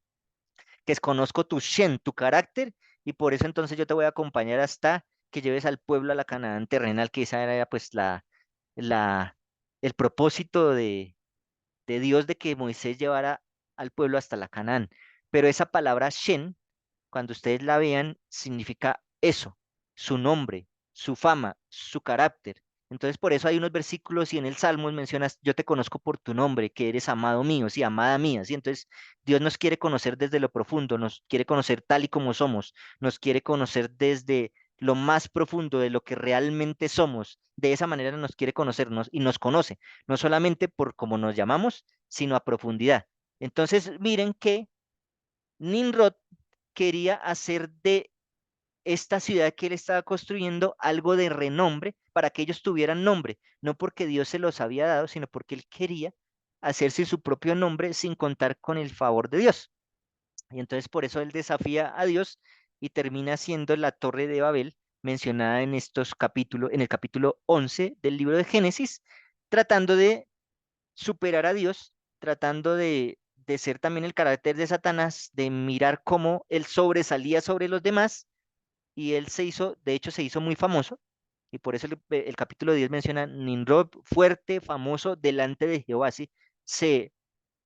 que conozco tu Shen, tu carácter, y por eso entonces yo te voy a acompañar hasta que lleves al pueblo a la Canaán terrenal, que esa era pues la, el propósito de Dios de que Moisés llevara al pueblo hasta la Canaán. Pero esa palabra Shen, cuando ustedes la vean, significa eso, su nombre, su fama, su carácter. Entonces, por eso hay unos versículos y en el Salmos mencionas, yo te conozco por tu nombre, que eres amado mío, sí, amada mía, sí. Entonces, Dios nos quiere conocer desde lo profundo, nos quiere conocer tal y como somos, nos quiere conocer desde lo más profundo de lo que realmente somos. De esa manera nos quiere conocernos y nos conoce, no solamente por cómo nos llamamos, sino a profundidad. Entonces, miren que Nimrod quería hacer de esta ciudad que él estaba construyendo algo de renombre para que ellos tuvieran nombre, no porque Dios se los había dado, sino porque él quería hacerse su propio nombre sin contar con el favor de Dios. Y entonces por eso él desafía a Dios y termina siendo la Torre de Babel mencionada en estos capítulos, en el capítulo 11 del libro de Génesis, tratando de superar a Dios, tratando de ser también el carácter de Satanás, de mirar cómo él sobresalía sobre los demás y él se hizo, de hecho se hizo muy famoso, y por eso el capítulo 10 menciona Nimrod fuerte, famoso delante de Jehová, ¿sí? Se,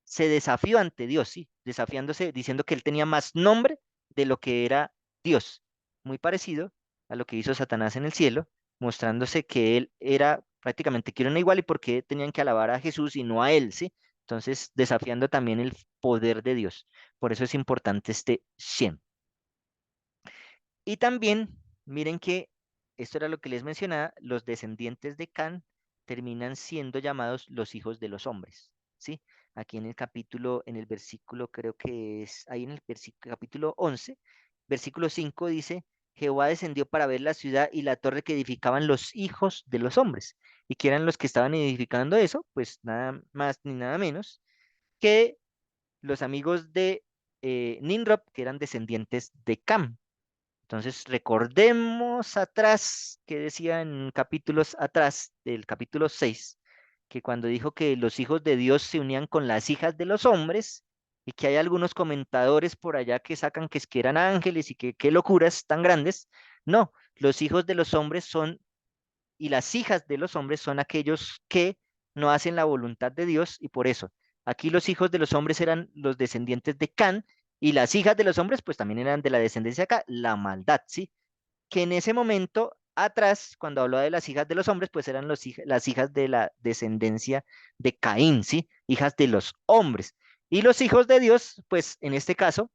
se desafió ante Dios, ¿sí? Desafiándose, diciendo que él tenía más nombre de lo que era Dios, muy parecido a lo que hizo Satanás en el cielo, mostrándose que él era prácticamente que era igual y por qué tenían que alabar a Jesús y no a él, ¿sí? Entonces, desafiando también el poder de Dios. Por eso es importante este Shem. Y también, miren que esto era lo que les mencionaba, los descendientes de Can terminan siendo llamados los hijos de los hombres, ¿sí? Aquí en el capítulo, en el versículo, creo que es ahí en el capítulo 11, versículo 5 dice, Jehová descendió para ver la ciudad y la torre que edificaban los hijos de los hombres. ¿Y que eran los que estaban edificando eso? Pues nada más ni nada menos que los amigos de Nimrod, que eran descendientes de Cam. Entonces, recordemos atrás, que decía en capítulos atrás del capítulo 6 que cuando dijo que los hijos de Dios se unían con las hijas de los hombres, y que hay algunos comentadores por allá que sacan que es que eran ángeles y que qué locuras tan grandes. No, los hijos de los hombres son y las hijas de los hombres son aquellos que no hacen la voluntad de Dios y por eso aquí los hijos de los hombres eran los descendientes de Can y las hijas de los hombres pues también eran de la descendencia de acá, la maldad, ¿sí? Que en ese momento atrás, cuando habló de las hijas de los hombres, pues eran las hijas de la descendencia de Caín, ¿sí? Hijas de los hombres. Y los hijos de Dios, pues en este caso,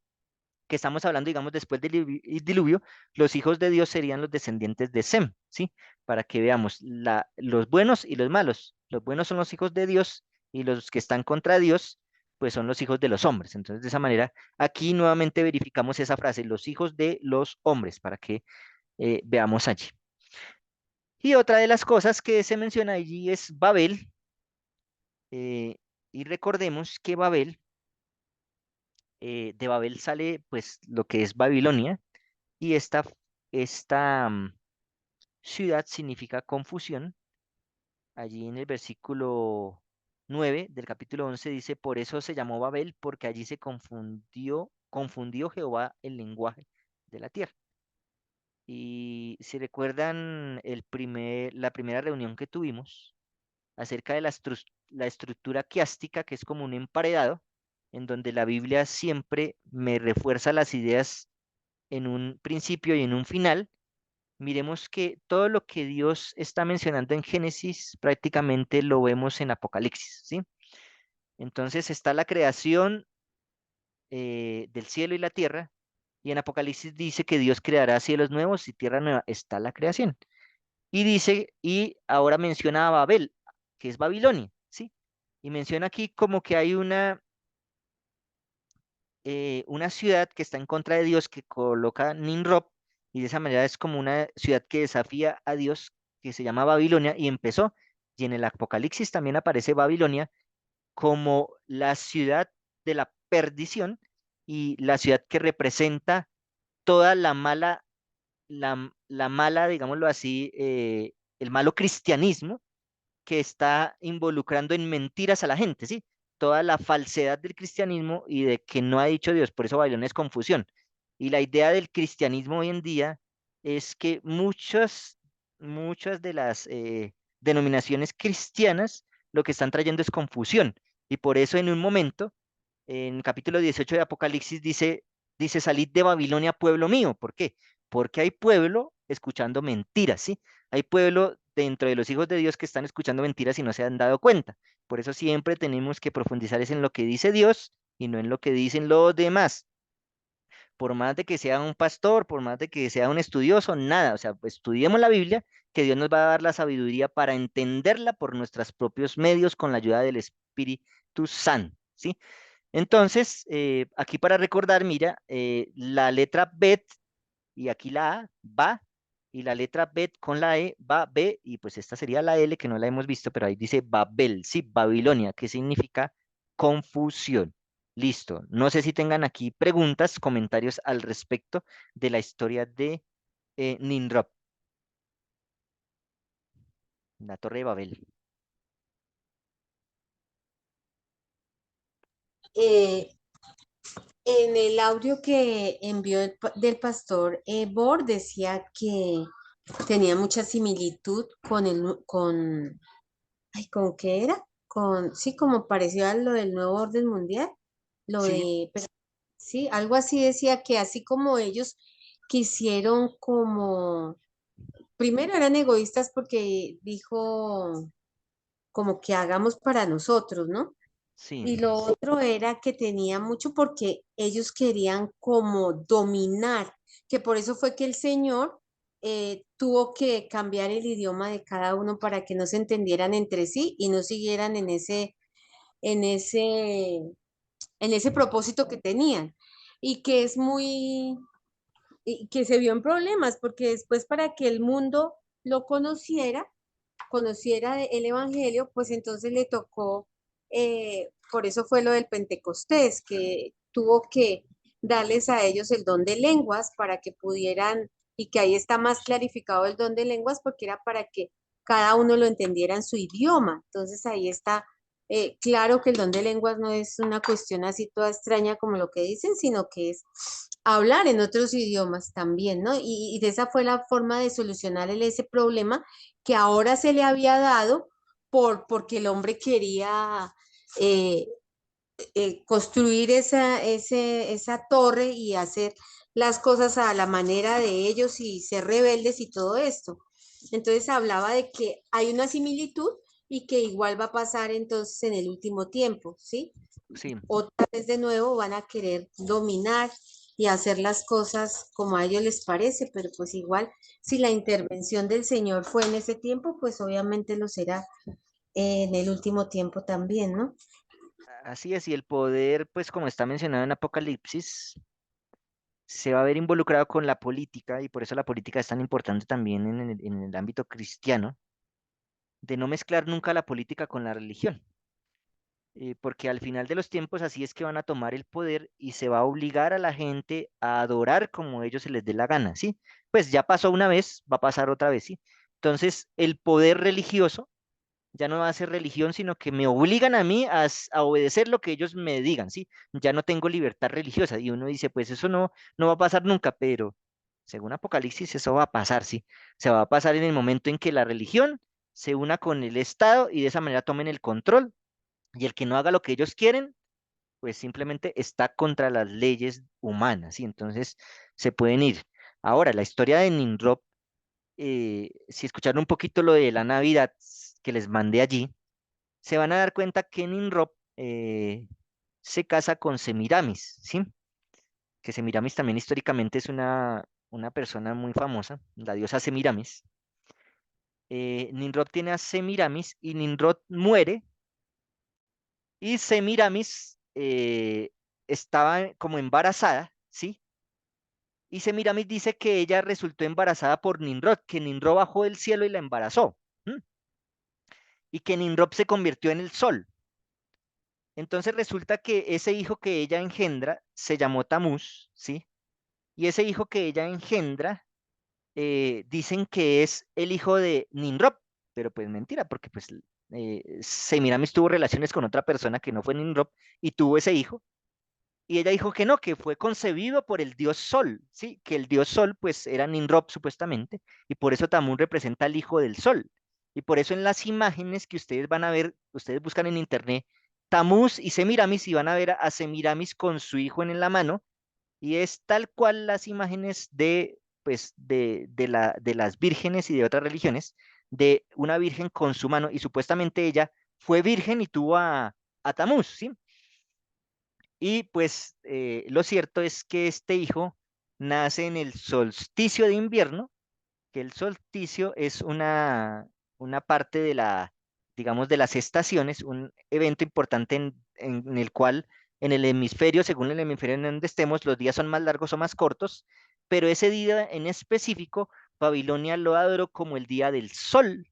que estamos hablando, digamos, después del diluvio, los hijos de Dios serían los descendientes de Sem, ¿sí? Para que veamos los buenos y los malos. Los buenos son los hijos de Dios y los que están contra Dios, pues son los hijos de los hombres. Entonces, de esa manera, aquí nuevamente verificamos esa frase, los hijos de los hombres, para que veamos allí. Y otra de las cosas que se menciona allí es Babel, eh, y recordemos que Babel, de Babel sale pues lo que es Babilonia, y esta ciudad significa confusión. Allí en el versículo 9 del capítulo 11 dice, por eso se llamó Babel, porque allí se confundió Jehová el lenguaje de la tierra. Y si recuerdan la primera reunión que tuvimos acerca de la estructura quiástica, que es como un emparedado, en donde la Biblia siempre me refuerza las ideas en un principio y en un final, miremos que todo lo que Dios está mencionando en Génesis prácticamente lo vemos en Apocalipsis, ¿sí? Entonces está la creación del cielo y la tierra, y en Apocalipsis dice que Dios creará cielos nuevos y tierra nueva. Está la creación. Y dice, y ahora menciona a Babel, que es Babilonia, ¿sí? Y menciona aquí como que hay una ciudad que está en contra de Dios, que coloca Nimrod, y de esa manera es como una ciudad que desafía a Dios, que se llama Babilonia, y empezó. Y en el Apocalipsis también aparece Babilonia como la ciudad de la perdición y la ciudad que representa toda la mala, digámoslo así, el malo cristianismo que está involucrando en mentiras a la gente, ¿sí? Toda la falsedad del cristianismo y de que no ha dicho Dios, por eso Babilonia es confusión. Y la idea del cristianismo hoy en día es que muchas de las denominaciones cristianas lo que están trayendo es confusión. Y por eso en un momento, en capítulo 18 de Apocalipsis dice, salid de Babilonia, pueblo mío. ¿Por qué? Porque hay pueblo escuchando mentiras, ¿sí? Hay pueblo dentro de los hijos de Dios que están escuchando mentiras y no se han dado cuenta. Por eso siempre tenemos que profundizar es en lo que dice Dios y no en lo que dicen los demás. Por más de que sea un pastor, por más de que sea un estudioso, nada. O sea, pues, estudiemos la Biblia, que Dios nos va a dar la sabiduría para entenderla por nuestros propios medios con la ayuda del Espíritu Santo, ¿sí? Entonces, aquí para recordar, mira, la letra Bet y aquí la A va, y la letra Bet con la E va B, y pues esta sería la L que no la hemos visto, pero ahí dice Babel, sí, Babilonia, que significa confusión. Listo. No sé si tengan aquí preguntas, comentarios al respecto de la historia de Nimrod, la Torre de Babel. Eh, en el audio que envió del pastor Bor decía que tenía mucha similitud ay, ¿con qué era? Sí, como pareció a lo del nuevo orden mundial, Sí, sí, algo así decía que así como ellos quisieron primero eran egoístas porque dijo como que hagamos para nosotros, ¿no? sí, Y lo otro era que tenía mucho porque ellos querían como dominar, que por eso fue que el Señor tuvo que cambiar el idioma de cada uno para que no se entendieran entre sí y no siguieran en ese, en ese propósito que tenían. Y que es y que se vio en problemas, porque después para que el mundo lo conociera el Evangelio, pues entonces le tocó, por eso fue lo del Pentecostés, que tuvo que darles a ellos el don de lenguas para que pudieran, y que ahí está más clarificado el don de lenguas, porque era para que cada uno lo entendiera en su idioma. Entonces ahí está claro que el don de lenguas no es una cuestión así toda extraña como lo que dicen, sino que es hablar en otros idiomas también, ¿no? Y de esa fue la forma de solucionar ese problema que ahora se le había dado porque el hombre quería eh, construir esa torre y hacer las cosas a la manera de ellos y ser rebeldes y todo esto. Entonces hablaba de que hay una similitud y que igual va a pasar entonces en el último tiempo, ¿sí? sí. Otra vez de nuevo van a querer dominar y hacer las cosas como a ellos les parece, pero pues igual si la intervención del Señor fue en ese tiempo, pues obviamente lo será en el último tiempo también, ¿no? Así es, y el poder, pues como está mencionado en Apocalipsis, se va a ver involucrado con la política y por eso la política es tan importante también en el ámbito cristiano, de no mezclar nunca la política con la religión, porque al final de los tiempos así es que van a tomar el poder y se va a obligar a la gente a adorar como ellos se les dé la gana, ¿sí? pues ya pasó una vez, va a pasar otra vez, ¿sí? Entonces, el poder religioso ya no va a ser religión, sino que me obligan a mí a obedecer lo que ellos me digan, ¿sí? Ya no tengo libertad religiosa. Y uno dice, pues eso no va a pasar nunca, pero según Apocalipsis eso va a pasar, ¿sí? Se va a pasar en el momento en que la religión se una con el Estado y de esa manera tomen el control. Y el que no haga lo que ellos quieren, pues simplemente está contra las leyes humanas, ¿sí? Entonces se pueden ir. Ahora, la historia de Nimrod, si escucharon un poquito lo de la Navidad que les mandé allí, se van a dar cuenta que Nimrod se casa con Semiramis, ¿sí? Que Semiramis también históricamente es una persona muy famosa, la diosa Semiramis. Nimrod tiene a Semiramis y Nimrod muere y Semiramis estaba como embarazada, ¿sí? Y Semiramis dice que ella resultó embarazada por Nimrod, que Nimrod bajó del cielo y la embarazó, ¿m? Y que Nimrod se convirtió en el sol. Entonces resulta que ese hijo que ella engendra se llamó Tamuz, ¿sí? Y ese hijo que ella engendra, dicen que es el hijo de Nimrod, pero pues mentira, porque pues Semiramis tuvo relaciones con otra persona que no fue Nimrod y tuvo ese hijo. Y ella dijo que no, que fue concebido por el dios Sol, ¿sí? Que el dios Sol pues era Nimrod supuestamente, y por eso Tamuz representa al hijo del Sol. Y por eso en las imágenes que ustedes van a ver, ustedes buscan en internet Tamuz y Semiramis y van a ver a Semiramis con su hijo en la mano, y es tal cual las imágenes de, pues, de las vírgenes y de otras religiones, de una virgen con su mano, y supuestamente ella fue virgen y tuvo a Tamuz, ¿sí? Y pues lo cierto es que este hijo nace en el solsticio de invierno, que el solsticio es una parte de digamos, de las estaciones, un evento importante en el cual en el hemisferio, según el hemisferio en donde estemos, los días son más largos o más cortos, pero ese día en específico, Babilonia lo adoró como el día del sol.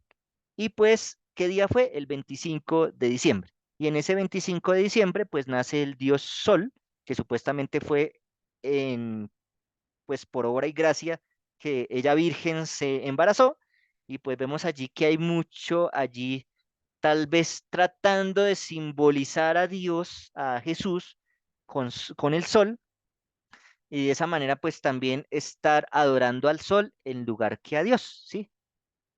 Y pues, ¿qué día fue? El 25 de diciembre. Y en ese 25 de diciembre, pues nace el dios Sol, que supuestamente fue en, pues por obra y gracia que ella virgen se embarazó. Y pues vemos allí que hay mucho allí, tal vez tratando de simbolizar a Dios, a Jesús, con el sol. Y de esa manera, pues también estar adorando al sol en lugar que a Dios, ¿sí?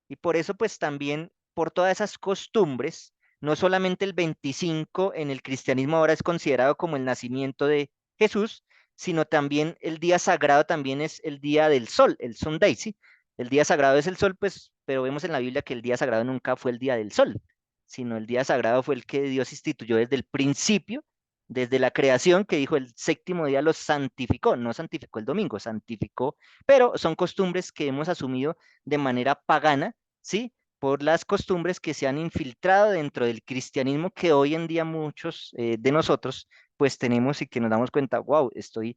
Y por eso, pues también, por todas esas costumbres, no solamente el 25 en el cristianismo ahora es considerado como el nacimiento de Jesús, sino también el día sagrado también es el día del sol, el Sunday, ¿sí? El día sagrado es el sol, pues, pero vemos en la Biblia que el día sagrado nunca fue el día del sol, sino el día sagrado fue el que Dios instituyó desde el principio, desde la creación, que dijo el séptimo día lo santificó, no santificó el domingo, santificó, pero son costumbres que hemos asumido de manera pagana, ¿sí? Por las costumbres que se han infiltrado dentro del cristianismo que hoy en día muchos de nosotros pues tenemos y que nos damos cuenta, wow, estoy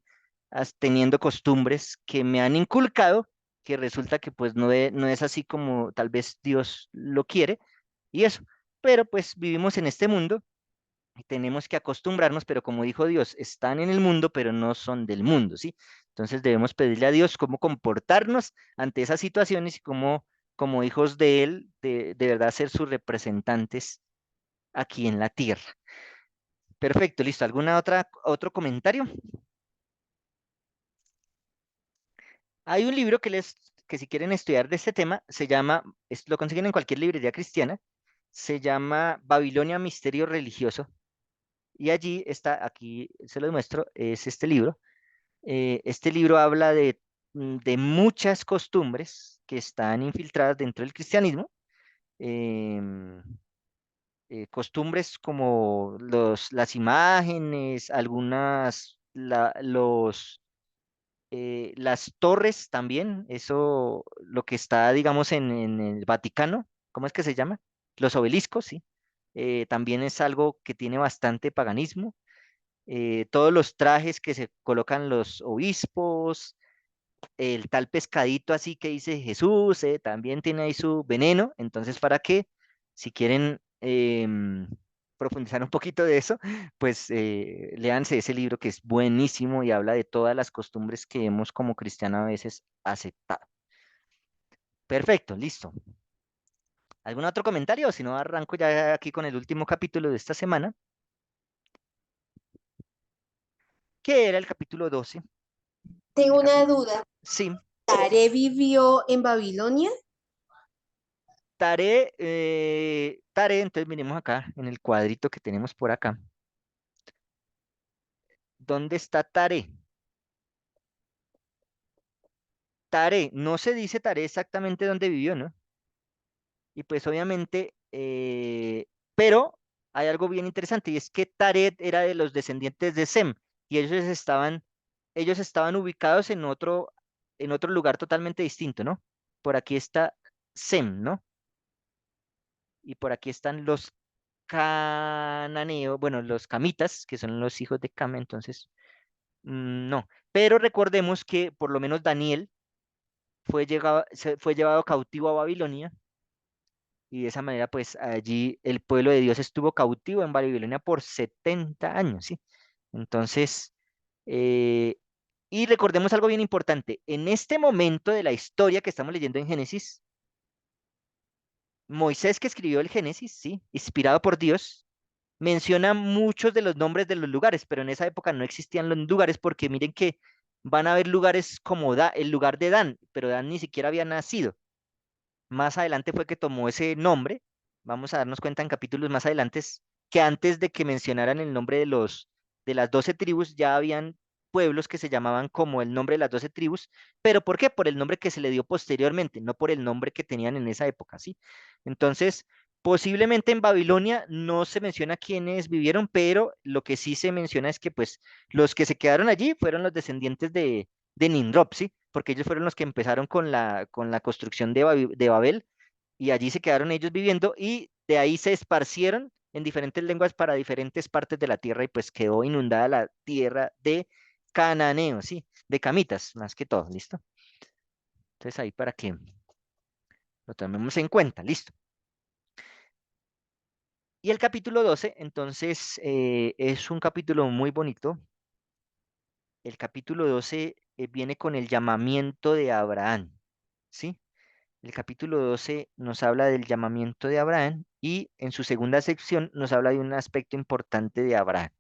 teniendo costumbres que me han inculcado, que resulta que pues no es así como tal vez Dios lo quiere y eso, pero pues vivimos en este mundo y tenemos que acostumbrarnos, pero como dijo Dios, están en el mundo, pero no son del mundo, ¿sí? Entonces debemos pedirle a Dios cómo comportarnos ante esas situaciones y cómo, como hijos de Él, de verdad ser sus representantes aquí en la tierra. Perfecto, listo. ¿Alguna otro comentario? Hay un libro que si quieren estudiar de este tema, se llama, lo consiguen en cualquier librería cristiana, se llama Babilonia, Misterio Religioso. Y allí está, aquí se lo muestro, es este libro. Este libro habla de muchas costumbres que están infiltradas dentro del cristianismo, em, costumbres como las imágenes, algunas, las torres también, eso, lo que está, digamos, en el Vaticano, ¿cómo es que se llama? Los obeliscos, sí. También es algo que tiene bastante paganismo. Todos los trajes que se colocan los obispos, el tal pescadito así que dice Jesús, también tiene ahí su veneno, entonces para qué, si quieren profundizar un poquito de eso, pues léanse ese libro que es buenísimo y habla de todas las costumbres que hemos como cristianos a veces aceptado. Perfecto, listo. ¿Algún otro comentario? O si no, arranco ya aquí con el último capítulo de esta semana, que era el capítulo 12. Tengo El una capi- duda. Sí, ¿Tare vivió en Babilonia? Tare, entonces miremos acá en el cuadrito que tenemos por acá. ¿Dónde está Tare? Tare, no se dice Tare exactamente dónde vivió, ¿no? Y pues obviamente, pero hay algo bien interesante y es que Taret era de los descendientes de Sem y ellos estaban ubicados en otro lugar totalmente distinto, ¿no? Por aquí está Sem, ¿no? Y por aquí están los cananeos, bueno, los camitas, que son los hijos de Cam, entonces, no. Pero recordemos que por lo menos Daniel fue llevado cautivo a Babilonia y de esa manera, pues allí el pueblo de Dios estuvo cautivo en Babilonia por 70 años, ¿sí? Entonces, eh, y recordemos algo bien importante, en este momento de la historia que estamos leyendo en Génesis, Moisés que escribió el Génesis, ¿sí? Inspirado por Dios, menciona muchos de los nombres de los lugares, pero en esa época no existían los lugares porque miren que van a haber lugares como el lugar de Dan, pero Dan ni siquiera había nacido. Más adelante fue que tomó ese nombre. Vamos a darnos cuenta en capítulos más adelante que antes de que mencionaran el nombre de las 12 tribus, ya habían pueblos que se llamaban como el nombre de las 12 tribus. ¿Pero por qué? Por el nombre que se le dio posteriormente, no por el nombre que tenían en esa época, ¿sí? Entonces, posiblemente en Babilonia no se menciona quiénes vivieron, pero lo que sí se menciona es que pues los que se quedaron allí fueron los descendientes de Nimrod, ¿sí? Porque ellos fueron los que empezaron con la construcción de Babel y allí se quedaron ellos viviendo y de ahí se esparcieron en diferentes lenguas para diferentes partes de la tierra y pues quedó inundada la tierra de cananeos, ¿sí? De camitas, más que todo, ¿listo? Entonces ahí para que lo tomemos en cuenta, ¿listo? Y el capítulo 12, entonces, es un capítulo muy bonito. El capítulo 12 viene con el llamamiento de Abraham, ¿sí? El capítulo 12 nos habla del llamamiento de Abraham y en su segunda sección nos habla de un aspecto importante de Abraham.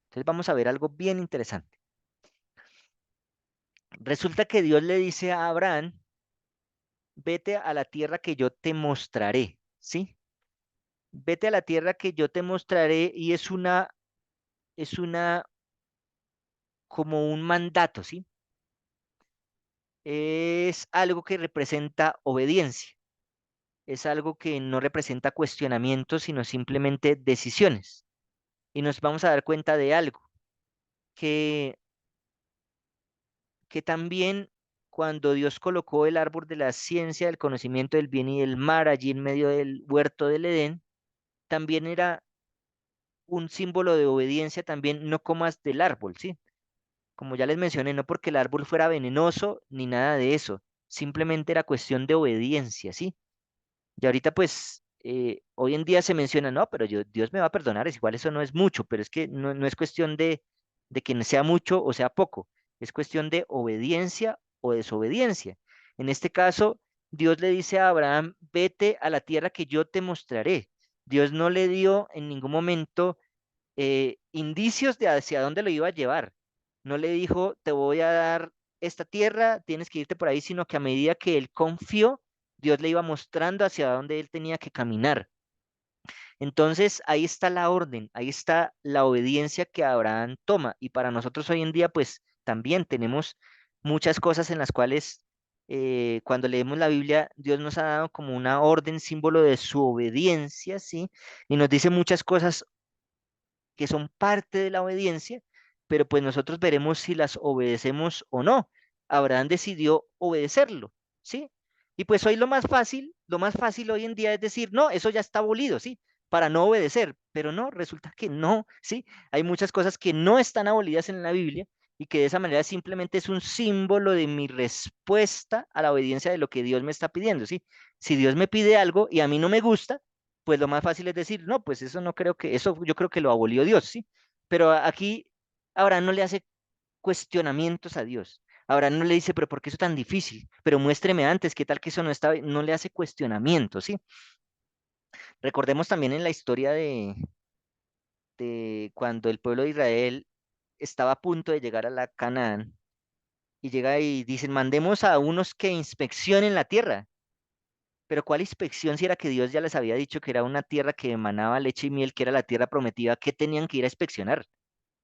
Entonces vamos a ver algo bien interesante. Resulta que Dios le dice a Abraham, vete a la tierra que yo te mostraré, ¿sí? Vete a la tierra que yo te mostraré y es una como un mandato, ¿sí? Es algo que representa obediencia, es algo que no representa cuestionamientos, sino simplemente decisiones. Y nos vamos a dar cuenta de algo, que, que también cuando Dios colocó el árbol de la ciencia, del conocimiento del bien y del mal allí en medio del huerto del Edén, también era un símbolo de obediencia también, no comas del árbol, ¿sí? Como ya les mencioné, no porque el árbol fuera venenoso ni nada de eso, simplemente era cuestión de obediencia, ¿sí? Y ahorita pues hoy en día se menciona, no, pero Dios me va a perdonar, es igual eso no es mucho, pero es que no es cuestión de que sea mucho o sea poco, es cuestión de obediencia o desobediencia. En este caso, Dios le dice a Abraham, vete a la tierra que yo te mostraré. Dios no le dio en ningún momento indicios de hacia dónde lo iba a llevar. No le dijo, te voy a dar esta tierra, tienes que irte por ahí, sino que a medida que él confió, Dios le iba mostrando hacia dónde él tenía que caminar. Entonces, ahí está la orden, ahí está la obediencia que Abraham toma. Y para nosotros hoy en día, pues también tenemos muchas cosas en las cuales cuando leemos la Biblia, Dios nos ha dado como una orden, símbolo de su obediencia, ¿sí? Y nos dice muchas cosas que son parte de la obediencia, pero pues nosotros veremos si las obedecemos o no. Abraham decidió obedecerlo, ¿sí? Y pues hoy lo más fácil hoy en día es decir, no, eso ya está abolido, ¿sí? Para no obedecer, pero no, resulta que no, ¿sí? Hay muchas cosas que no están abolidas en la Biblia y que de esa manera simplemente es un símbolo de mi respuesta a la obediencia de lo que Dios me está pidiendo, ¿sí? Si Dios me pide algo y a mí no me gusta, pues lo más fácil es decir, no, pues eso no creo que, eso yo creo que lo abolió Dios, ¿sí? Pero aquí Abraham no le hace cuestionamientos a Dios. Abraham no le dice, pero ¿por qué eso tan difícil? Pero muéstreme antes, ¿qué tal que eso no está, no le hace cuestionamiento, ¿sí? Recordemos también en la historia de cuando el pueblo de Israel estaba a punto de llegar a la Canaán y llega y dicen, mandemos a unos que inspeccionen la tierra. Pero ¿cuál inspección si era que Dios ya les había dicho que era una tierra que emanaba leche y miel, que era la tierra prometida? ¿Qué tenían que ir a inspeccionar?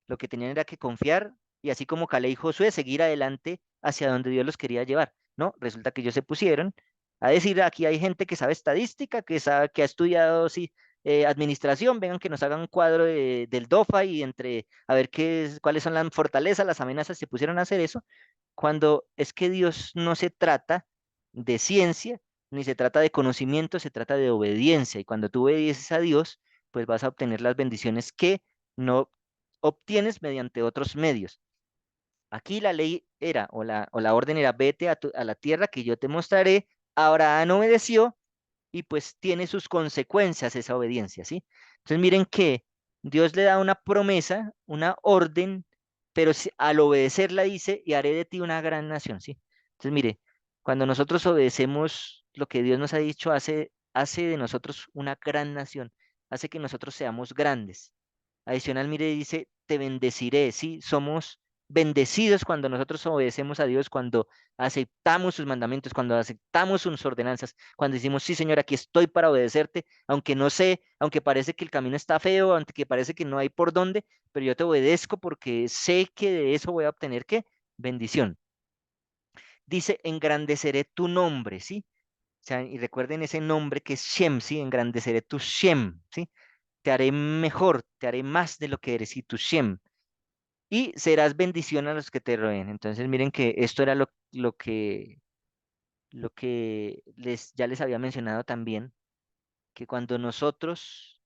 Lo que tenían era que confiar y así como Caleb y Josué, seguir adelante hacia donde Dios los quería llevar. No, resulta que ellos se pusieron a decir, aquí hay gente que sabe estadística, que sabe, que ha estudiado sí, administración, vengan que nos hagan un cuadro del DOFA y entre a ver cuáles son las fortalezas, las amenazas, se pusieron a hacer eso, cuando es que Dios no se trata de ciencia, ni se trata de conocimiento, se trata de obediencia. Y cuando tú obedeces a Dios, pues vas a obtener las bendiciones que no obtienes mediante otros medios. Aquí la ley era, o la orden era, vete a la tierra que yo te mostraré. Abraham obedeció y pues tiene sus consecuencias esa obediencia, ¿sí? Entonces miren que Dios le da una promesa, una orden, pero al obedecerla dice, y haré de ti una gran nación, ¿sí? Entonces mire, cuando nosotros obedecemos lo que Dios nos ha dicho, hace de nosotros una gran nación, hace que nosotros seamos grandes. Adicional, mire, dice, te bendeciré, ¿sí? Somos bendecidos cuando nosotros obedecemos a Dios, cuando aceptamos sus mandamientos, cuando aceptamos sus ordenanzas, cuando decimos, sí, Señor, aquí estoy para obedecerte, aunque no sé, aunque parece que el camino está feo, aunque parece que no hay por dónde, pero yo te obedezco porque sé que de eso voy a obtener, ¿qué? Bendición. Dice, engrandeceré tu nombre, ¿sí? O sea, y recuerden ese nombre que es Shem, ¿sí? Engrandeceré tu Shem, ¿sí? Te haré mejor, te haré más de lo que eres, y tu Shem. Y serás bendición a los que te rodeen. Entonces, miren que esto era lo que ya les había mencionado también, que cuando nosotros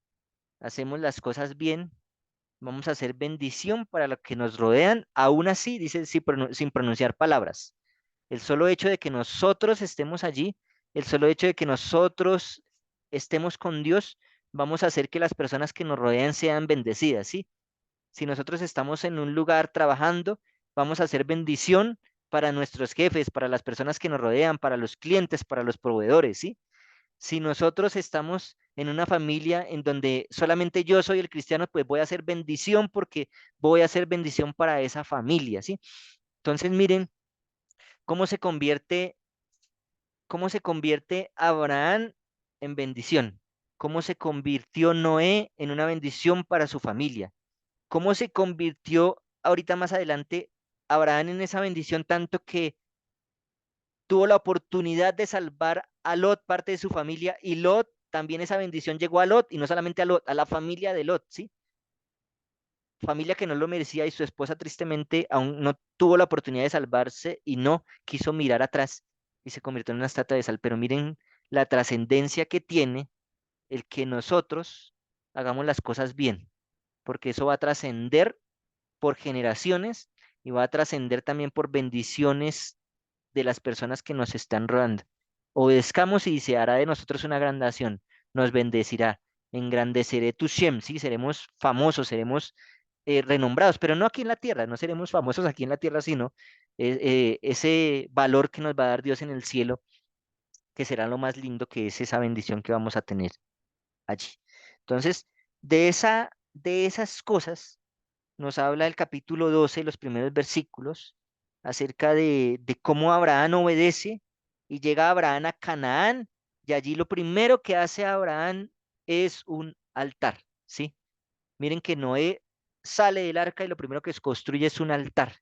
hacemos las cosas bien, vamos a hacer bendición para los que nos rodean, aún así, dice, sin pronunciar palabras. El solo hecho de que nosotros estemos allí, el solo hecho de que nosotros estemos con Dios, vamos a hacer que las personas que nos rodean sean bendecidas, ¿sí? Si nosotros estamos en un lugar trabajando, vamos a hacer bendición para nuestros jefes, para las personas que nos rodean, para los clientes, para los proveedores, ¿sí? Si nosotros estamos en una familia en donde solamente yo soy el cristiano, pues voy a hacer bendición porque voy a hacer bendición para esa familia, ¿sí? Entonces, miren cómo se convierte, cómo se convierte Abraham en bendición, cómo se convirtió Noé en una bendición para su familia, cómo se convirtió ahorita más adelante Abraham en esa bendición tanto que tuvo la oportunidad de salvar a Lot, parte de su familia, y Lot, también esa bendición llegó a Lot, y no solamente a Lot, a la familia de Lot, ¿sí? Familia que no lo merecía y su esposa tristemente aún no tuvo la oportunidad de salvarse y no quiso mirar atrás y se convirtió en una estatua de sal. Pero miren la trascendencia que tiene el que nosotros hagamos las cosas bien, porque eso va a trascender por generaciones y va a trascender también por bendiciones de las personas que nos están rodeando. Obedezcamos y se hará de nosotros una gran nación, nos bendecirá, engrandeceré tu Shem, sí, seremos famosos, seremos renombrados, pero no aquí en la tierra, no seremos famosos aquí en la tierra, sino ese valor que nos va a dar Dios en el cielo, que será lo más lindo, que es esa bendición que vamos a tener allí. Entonces, de esas cosas nos habla el capítulo 12, los primeros versículos, acerca de cómo Abraham obedece y llega Abraham a Canaán, y allí lo primero que hace Abraham es un altar, ¿sí? Miren que Noé sale del arca y lo primero que construye es un altar.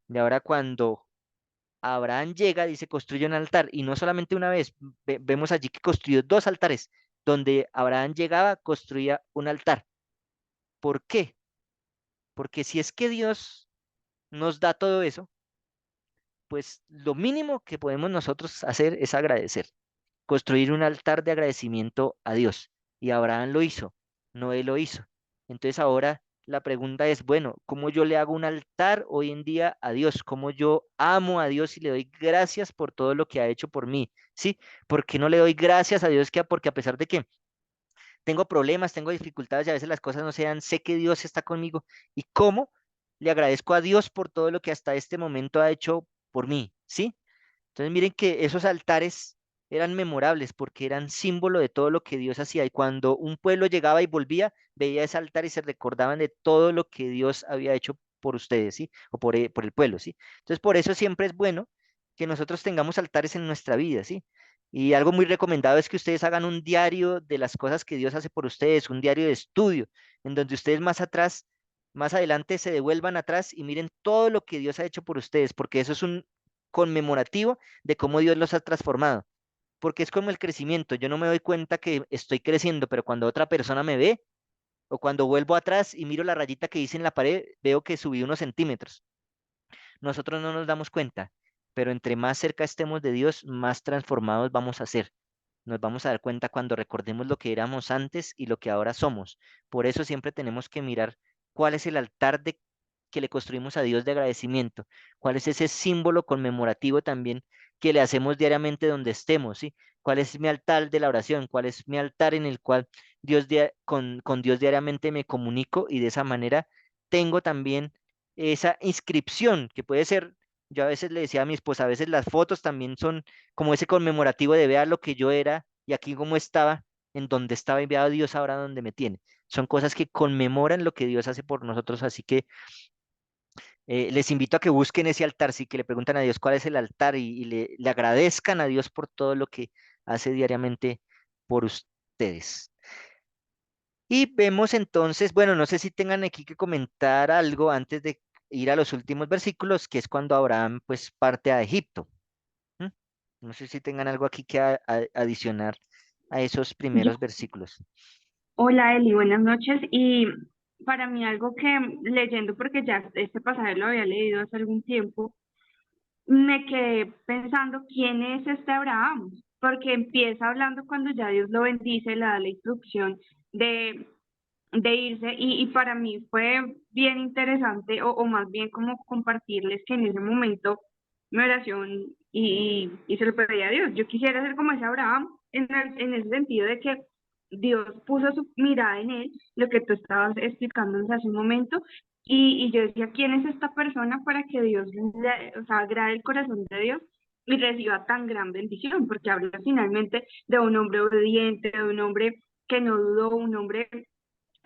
De ahora cuando Abraham llega, dice, construye un altar, y no solamente una vez, vemos allí que construyó dos altares, donde Abraham llegaba, construía un altar. ¿Por qué? Porque si es que Dios nos da todo eso, pues lo mínimo que podemos nosotros hacer es agradecer, construir un altar de agradecimiento a Dios. Y Abraham lo hizo, Noé lo hizo. Entonces ahora la pregunta es, bueno, ¿cómo yo le hago un altar hoy en día a Dios? ¿Cómo yo amo a Dios y le doy gracias por todo lo que ha hecho por mí? ¿Sí? ¿Por qué no le doy gracias a Dios? Porque a pesar de que tengo problemas, tengo dificultades y a veces las cosas no se dan, sé que Dios está conmigo. ¿Y cómo le agradezco a Dios por todo lo que hasta este momento ha hecho por mí, ¿sí? Entonces miren que esos altares eran memorables porque eran símbolo de todo lo que Dios hacía. Y cuando un pueblo llegaba y volvía, veía ese altar y se recordaban de todo lo que Dios había hecho por ustedes, ¿sí? O por el pueblo, ¿sí? Entonces por eso siempre es bueno que nosotros tengamos altares en nuestra vida, ¿sí? Y algo muy recomendado es que ustedes hagan un diario de las cosas que Dios hace por ustedes, un diario de estudio, en donde ustedes más atrás, más adelante se devuelvan atrás y miren todo lo que Dios ha hecho por ustedes, porque eso es un conmemorativo de cómo Dios los ha transformado. Porque es como el crecimiento. Yo no me doy cuenta que estoy creciendo, pero cuando otra persona me ve o cuando vuelvo atrás y miro la rayita que hice en la pared, veo que subí unos centímetros. Nosotros no nos damos cuenta, pero entre más cerca estemos de Dios, más transformados vamos a ser. Nos vamos a dar cuenta cuando recordemos lo que éramos antes y lo que ahora somos. Por eso siempre tenemos que mirar cuál es el altar que le construimos a Dios de agradecimiento, cuál es ese símbolo conmemorativo también que le hacemos diariamente donde estemos, ¿sí? ¿Cuál es mi altar de la oración? ¿Cuál es mi altar en el cual con Dios diariamente me comunico y de esa manera tengo también esa inscripción que puede ser, yo a veces le decía a mi esposa, a veces las fotos también son como ese conmemorativo de ver lo que yo era y aquí cómo estaba, en donde estaba enviado Dios ahora donde me tiene. Son cosas que conmemoran lo que Dios hace por nosotros, así que les invito a que busquen ese altar, sí, que le preguntan a Dios cuál es el altar y le agradezcan a Dios por todo lo que hace diariamente por ustedes. Y vemos entonces, bueno, no sé si tengan aquí que comentar algo antes de ir a los últimos versículos, que es cuando Abraham pues parte a Egipto. ¿M? No sé si tengan algo aquí que adicionar a esos Yo, primeros versículos. hola Eli, buenas noches. Y para mí algo que leyendo, porque ya este pasaje lo había leído hace algún tiempo, me quedé pensando quién es este Abraham, porque empieza hablando cuando ya Dios lo bendice, le da la instrucción de, de irse y para mí fue bien interesante o más bien como compartirles que en ese momento mi oración y se lo pedí a Dios. Yo quisiera ser como ese Abraham en ese sentido de que Dios puso su mirada en él, lo que tú estabas explicándonos hace un momento, y yo decía, ¿quién es esta persona para que Dios le, o sea, agrade el corazón de Dios y reciba tan gran bendición? Porque habla finalmente de un hombre obediente, de un hombre que no dudó, un hombre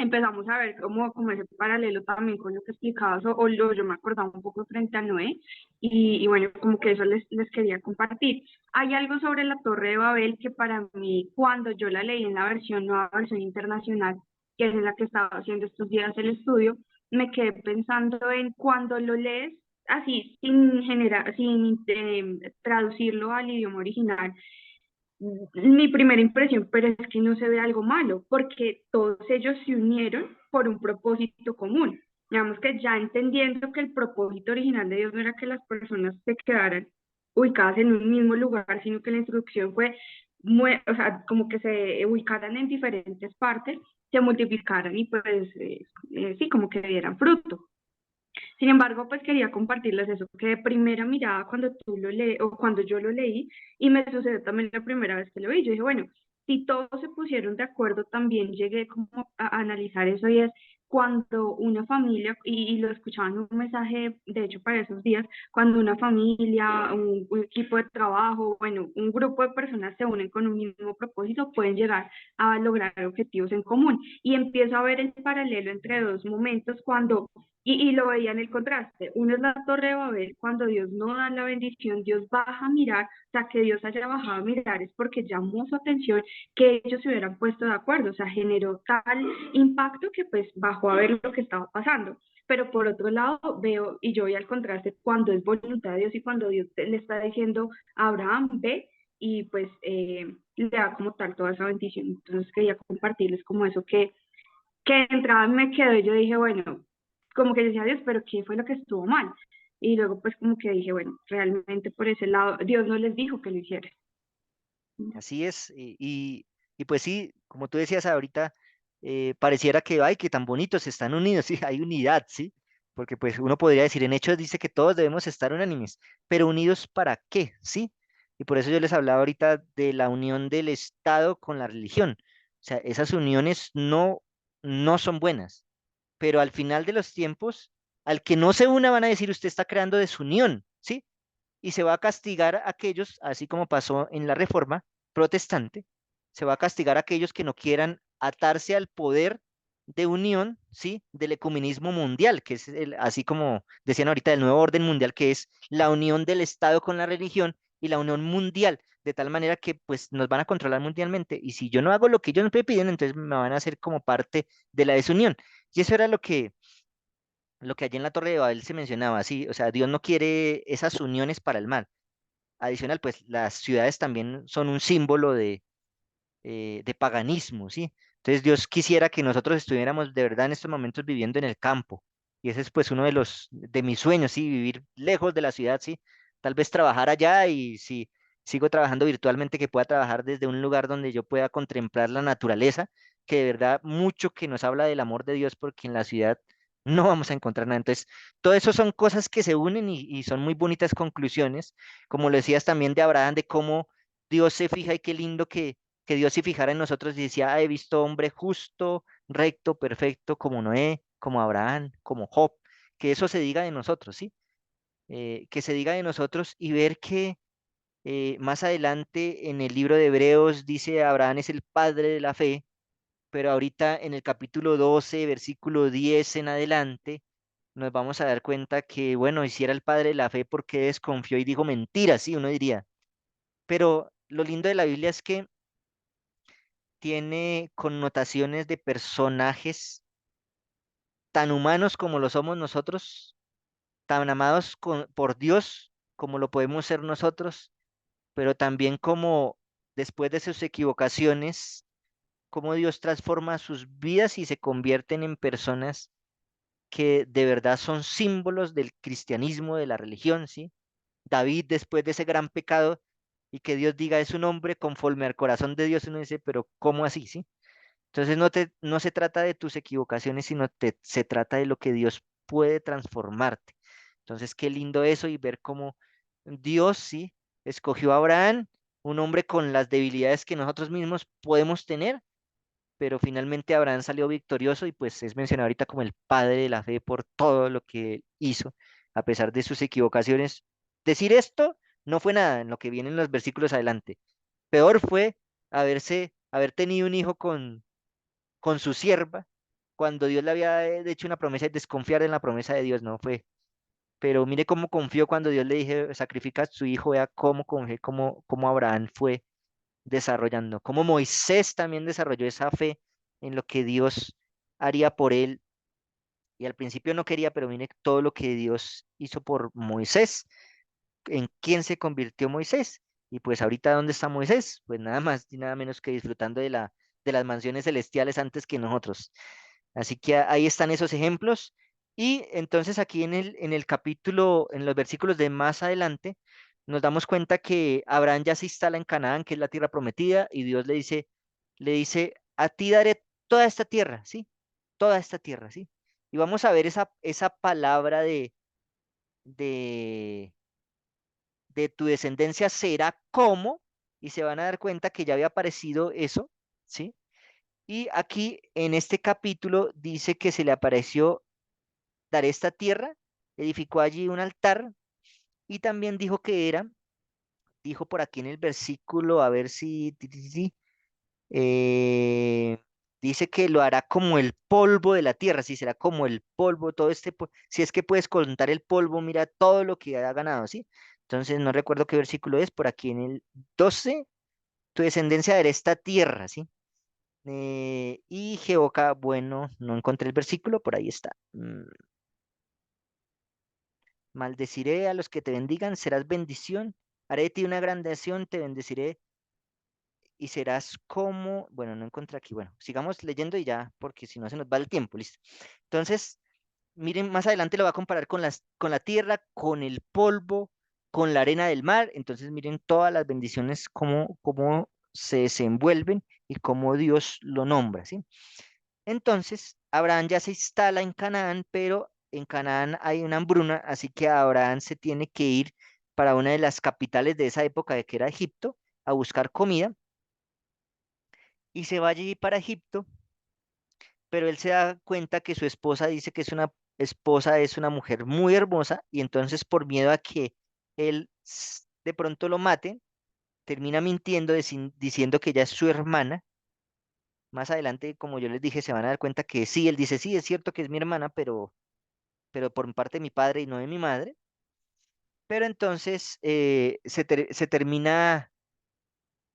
empezamos a ver como ese paralelo también con lo que explicabas, yo me acordaba un poco frente a Noé, y bueno, como que eso les quería compartir. Hay algo sobre la Torre de Babel que para mí, cuando yo la leí en la versión, nueva versión internacional, que es en la que estaba haciendo estos días el estudio, me quedé pensando en cuando lo lees así, sin generar, sin traducirlo al idioma original, mi primera impresión, pero es que no se ve algo malo, porque todos ellos se unieron por un propósito común. Digamos que ya entendiendo que el propósito original de Dios no era que las personas se quedaran ubicadas en un mismo lugar, sino que la instrucción fue, o sea, como que se ubicaran en diferentes partes, se multiplicaran y pues sí, como que dieran fruto. Sin embargo, pues quería compartirles eso, que de primera mirada cuando tú lo lees o cuando yo lo leí, y me sucedió también la primera vez que lo vi, yo dije, bueno, si todos se pusieron de acuerdo, también llegué como a analizar eso, y es cuando una familia, y lo escuchaba en un mensaje, de hecho para esos días, cuando una familia, un equipo de trabajo, bueno, un grupo de personas se unen con un mismo propósito, pueden llegar a lograr objetivos en común. Y empiezo a ver el paralelo entre dos momentos cuando y lo veía en el contraste. Uno es la Torre de Babel, cuando Dios no da la bendición, Dios baja a mirar, o sea, que Dios haya bajado a mirar es porque llamó su atención que ellos se hubieran puesto de acuerdo, o sea, generó tal impacto que pues bajó a ver lo que estaba pasando. Pero por otro lado veo, y yo voy al contraste, cuando es voluntad de Dios y cuando Dios le está diciendo a Abraham, ve, y pues le da como tal toda esa bendición. Entonces quería compartirles como eso que de entrada me quedó y yo dije, bueno, como que decía Dios, pero ¿qué fue lo que estuvo mal? Y luego pues como que dije, bueno, realmente por ese lado Dios no les dijo que lo hicieran. Así es. Y pues sí, como tú decías ahorita, pareciera que, ay, que tan bonitos están unidos, sí, hay unidad, sí, porque pues uno podría decir, en Hechos dice que todos debemos estar unánimes, pero unidos ¿para qué? Sí. Y por eso yo les hablaba ahorita de la unión del Estado con la religión. O sea, esas uniones no son buenas, pero al final de los tiempos, al que no se una van a decir, usted está creando desunión, ¿sí? y se va a castigar a aquellos, así como pasó en la Reforma protestante, se va a castigar a aquellos que no quieran atarse al poder de unión, ¿sí? Del ecumenismo mundial, que es así como decían ahorita, del nuevo orden mundial, que es la unión del Estado con la religión y la unión mundial, de tal manera que pues nos van a controlar mundialmente. Y si yo no hago lo que ellos me piden, entonces me van a hacer como parte de la desunión. Y eso era lo que allí en la Torre de Babel se mencionaba, sí, o sea, Dios no quiere esas uniones para el mal. Adicional, pues las ciudades también son un símbolo de paganismo, ¿sí? Entonces Dios quisiera que nosotros estuviéramos de verdad en estos momentos viviendo en el campo. Y ese es pues uno de mis sueños, ¿sí? Vivir lejos de la ciudad, ¿sí? Tal vez trabajar allá y si sigo trabajando virtualmente, que pueda trabajar desde un lugar donde yo pueda contemplar la naturaleza, que de verdad mucho que nos habla del amor de Dios, porque en la ciudad no vamos a encontrar nada. Entonces, todo eso son cosas que se unen y son muy bonitas conclusiones, como lo decías también de Abraham, de cómo Dios se fija y qué lindo que Dios se fijara en nosotros y decía, "Ah, he visto hombre justo, recto, perfecto, como Noé, como Abraham, como Job", que eso se diga de nosotros, ¿sí? Que se diga de nosotros y ver que más adelante en el libro de Hebreos dice Abraham es el padre de la fe, pero ahorita en el capítulo 12, versículo 10 en adelante, nos vamos a dar cuenta que, bueno, y si era el padre de la fe, ¿por qué desconfió y dijo mentiras? Sí, uno diría. Pero lo lindo de la Biblia es que tiene connotaciones de personajes tan humanos como lo somos nosotros, tan amados por Dios como lo podemos ser nosotros, pero también como después de sus equivocaciones, cómo Dios transforma sus vidas y se convierten en personas que de verdad son símbolos del cristianismo, de la religión, ¿sí? David después de ese gran pecado y que Dios diga es un hombre conforme al corazón de Dios, uno dice, pero ¿cómo así, sí? Entonces no se trata de tus equivocaciones, sino se trata de lo que Dios puede transformarte. Entonces, qué lindo eso y ver cómo Dios sí escogió a Abraham, un hombre con las debilidades que nosotros mismos podemos tener, pero finalmente Abraham salió victorioso y pues es mencionado ahorita como el padre de la fe por todo lo que él hizo, a pesar de sus equivocaciones. Decir esto no fue nada en lo que vienen los versículos adelante. Peor fue haber tenido un hijo con su sierva, cuando Dios le había hecho una promesa y desconfiar en la promesa de Dios, no fue. Pero mire cómo confió cuando Dios le dije, sacrifica a su hijo, vea cómo confió, cómo Abraham fue desarrollando, cómo Moisés también desarrolló esa fe en lo que Dios haría por él. Y al principio no quería, pero mire todo lo que Dios hizo por Moisés, en quién se convirtió Moisés. Y pues ahorita, ¿dónde está Moisés? Pues nada más y nada menos que disfrutando de las mansiones celestiales antes que nosotros. Así que ahí están esos ejemplos. Y entonces aquí en el capítulo, en los versículos de más adelante, nos damos cuenta que Abraham ya se instala en Canaán, que es la tierra prometida, y Dios le dice, a ti daré toda esta tierra, ¿sí? Toda esta tierra, ¿sí? Y vamos a ver esa palabra de, de tu descendencia será como, y se van a dar cuenta que ya había aparecido eso, ¿sí? Y aquí en este capítulo dice que se le apareció dar esta tierra, edificó allí un altar y también dijo que dijo por aquí en el versículo, a ver si, eh, dice que lo hará como el polvo de la tierra, si será como el polvo, todo si es que puedes contar el polvo, mira todo lo que ha ganado, ¿sí? Entonces no recuerdo qué versículo es, por aquí en el 12, tu descendencia dará esta tierra, ¿sí? Y Jehová, bueno, no encontré el versículo, por ahí está. Maldeciré a los que te bendigan, serás bendición. Haré de ti una gran nación, te bendeciré y serás como, bueno, no encontré aquí, bueno, sigamos leyendo y ya, porque si no se nos va el tiempo, listo. Entonces, miren, más adelante lo va a comparar con la tierra, con el polvo, con la arena del mar. Entonces, miren todas las bendiciones, cómo se desenvuelven y cómo Dios lo nombra, ¿sí? Entonces, Abraham ya se instala en Canaán, pero en Canaán hay una hambruna, así que Abraham se tiene que ir para una de las capitales de esa época, que era Egipto, a buscar comida, y se va allí para Egipto, pero él se da cuenta que su esposa dice que es una mujer muy hermosa, y entonces por miedo a que de pronto lo mate, termina mintiendo, diciendo que ella es su hermana. Más adelante, como yo les dije, se van a dar cuenta que sí, él dice, sí, es cierto que es mi hermana, pero por parte de mi padre y no de mi madre. Pero entonces se termina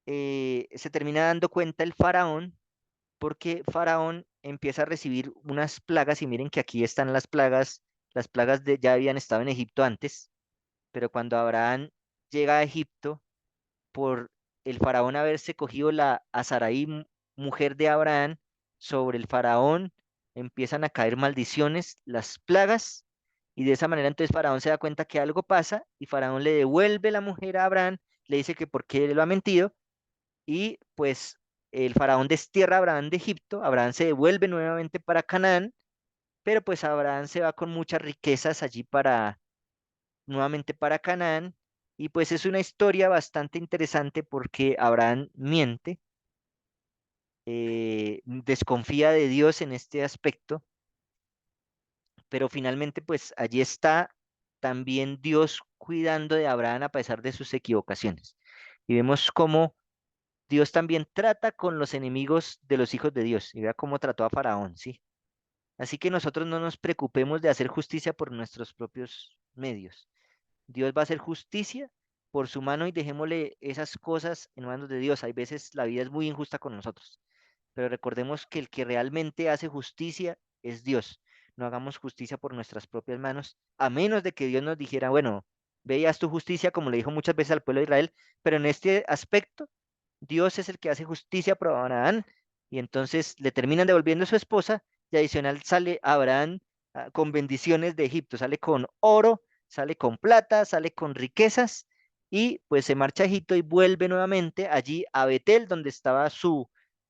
dando cuenta el faraón, porque Faraón empieza a recibir unas plagas, y miren que aquí están las plagas ya habían estado en Egipto antes, pero cuando Abraham llega a Egipto, por el faraón haberse cogido a Sarai, mujer de Abraham, sobre el faraón empiezan a caer maldiciones, las plagas, y de esa manera entonces faraón se da cuenta que algo pasa, y faraón le devuelve la mujer a Abraham, le dice que por qué él lo ha mentido, y pues el faraón destierra a Abraham de Egipto, Abraham se devuelve nuevamente para Canaán, pero pues Abraham se va con muchas riquezas allí nuevamente para Canaán, y pues es una historia bastante interesante porque Abraham miente, desconfía de Dios en este aspecto, pero finalmente pues allí está también Dios cuidando de Abraham a pesar de sus equivocaciones. Y vemos cómo Dios también trata con los enemigos de los hijos de Dios. Y vea cómo trató a Faraón, ¿sí? Así que nosotros no nos preocupemos de hacer justicia por nuestros propios medios. Dios va a hacer justicia por su mano, y dejémosle esas cosas en manos de Dios. Hay veces la vida es muy injusta con nosotros, pero recordemos que el que realmente hace justicia es Dios. No hagamos justicia por nuestras propias manos, a menos de que Dios nos dijera, bueno, veías tu justicia, como le dijo muchas veces al pueblo de Israel, pero en este aspecto Dios es el que hace justicia por Abraham, y entonces le terminan devolviendo a su esposa, y adicional sale Abraham con bendiciones de Egipto, sale con oro, sale con plata, sale con riquezas, y pues se marcha a Egipto y vuelve nuevamente allí a Betel, donde estaba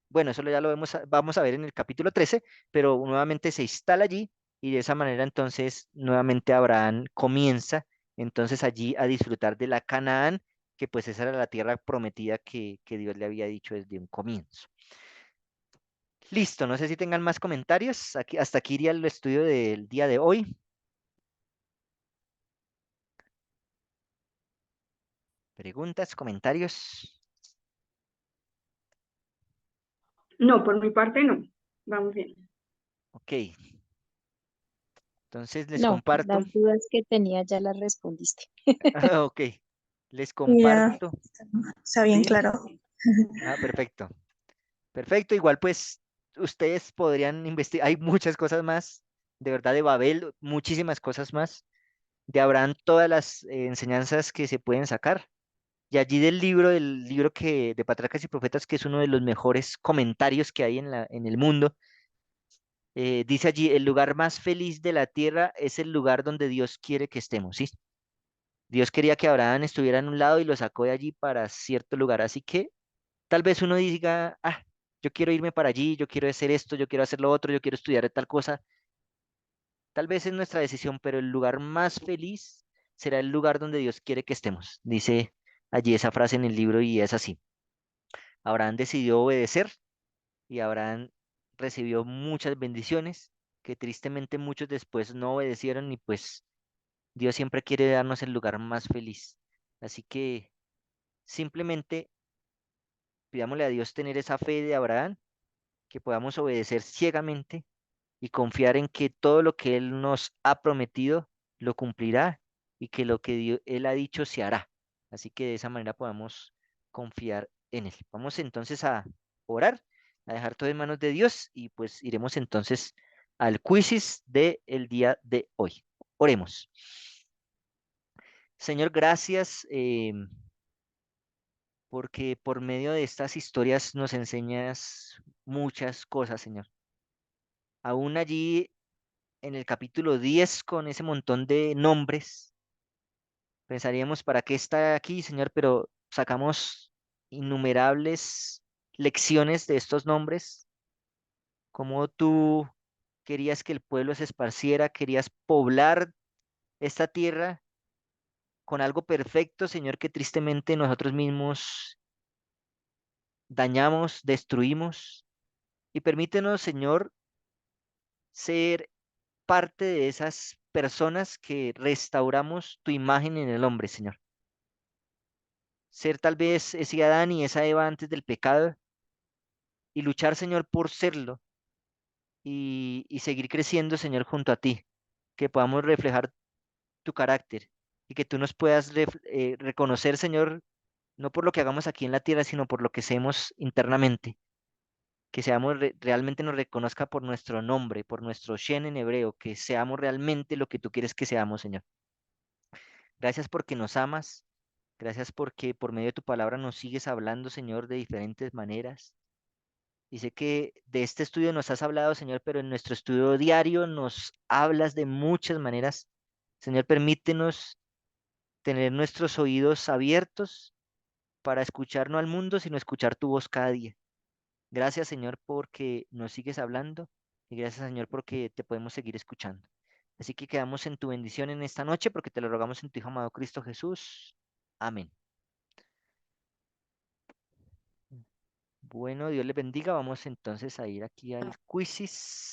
bueno, eso ya lo vamos a ver en el capítulo 13, pero nuevamente se instala allí, y de esa manera entonces nuevamente Abraham comienza entonces allí a disfrutar de la Canaán, que pues esa era la tierra prometida que Dios le había dicho desde un comienzo. Listo, no sé si tengan más comentarios. Hasta aquí iría el estudio del día de hoy. Preguntas, comentarios. No, por mi parte no. Vamos bien. Ok, entonces les No, comparto. las dudas que tenía ya las respondiste. Ok, les Ya, comparto. está bien ¿Sí? claro. Ah, perfecto. Perfecto, igual pues ustedes podrían investigar. Hay muchas cosas más, de verdad, de Babel, muchísimas cosas más. De Abraham, todas las enseñanzas que se pueden sacar. Y allí del libro de Patriarcas y Profetas, que es uno de los mejores comentarios que hay en el mundo, dice allí, el lugar más feliz de la tierra es el lugar donde Dios quiere que estemos, ¿sí? Dios quería que Abraham estuviera en un lado y lo sacó de allí para cierto lugar. Así que tal vez uno diga, yo quiero irme para allí, yo quiero hacer esto, yo quiero hacer lo otro, yo quiero estudiar tal cosa. Tal vez es nuestra decisión, pero el lugar más feliz será el lugar donde Dios quiere que estemos. Dice allí esa frase en el libro, y es así. Abraham decidió obedecer, y Abraham recibió muchas bendiciones que tristemente muchos después no obedecieron, y pues Dios siempre quiere darnos el lugar más feliz. Así que simplemente pidámosle a Dios tener esa fe de Abraham, que podamos obedecer ciegamente y confiar en que todo lo que Él nos ha prometido lo cumplirá, y que lo que Él ha dicho se hará. Así que de esa manera podamos confiar en Él. Vamos entonces a orar, a dejar todo en manos de Dios, y pues iremos entonces al quizzes del día de hoy. Oremos. Señor, gracias porque por medio de estas historias nos enseñas muchas cosas, Señor. Aún allí en el capítulo 10 con ese montón de nombres, pensaríamos, ¿para qué está aquí, Señor? Pero sacamos innumerables lecciones de estos nombres, como tú querías que el pueblo se esparciera, querías poblar esta tierra con algo perfecto, Señor, que tristemente nosotros mismos dañamos, destruimos. Y permítenos, Señor, ser parte de esas personas que restauramos tu imagen en el hombre, Señor. ser tal vez ese Adán y esa Eva antes del pecado y luchar, Señor, por serlo y seguir creciendo, Señor, junto a ti, que podamos reflejar tu carácter y que tú nos puedas reconocer, Señor, no por lo que hagamos aquí en la tierra, sino por lo que hacemos internamente, que seamos realmente nos reconozca por nuestro nombre, por nuestro Shen en hebreo, que seamos realmente lo que tú quieres que seamos, Señor. Gracias porque nos amas, gracias porque por medio de tu palabra nos sigues hablando, Señor, de diferentes maneras. Y sé que de este estudio nos has hablado, Señor, pero en nuestro estudio diario nos hablas de muchas maneras. Señor, permítenos tener nuestros oídos abiertos para escuchar no al mundo, sino escuchar tu voz cada día. Gracias, Señor, porque nos sigues hablando y gracias, Señor, porque te podemos seguir escuchando. Así que quedamos en tu bendición en esta noche porque te lo rogamos en tu Hijo amado Cristo Jesús. Amén. Bueno, Dios les bendiga. Vamos entonces a ir aquí al quizzes.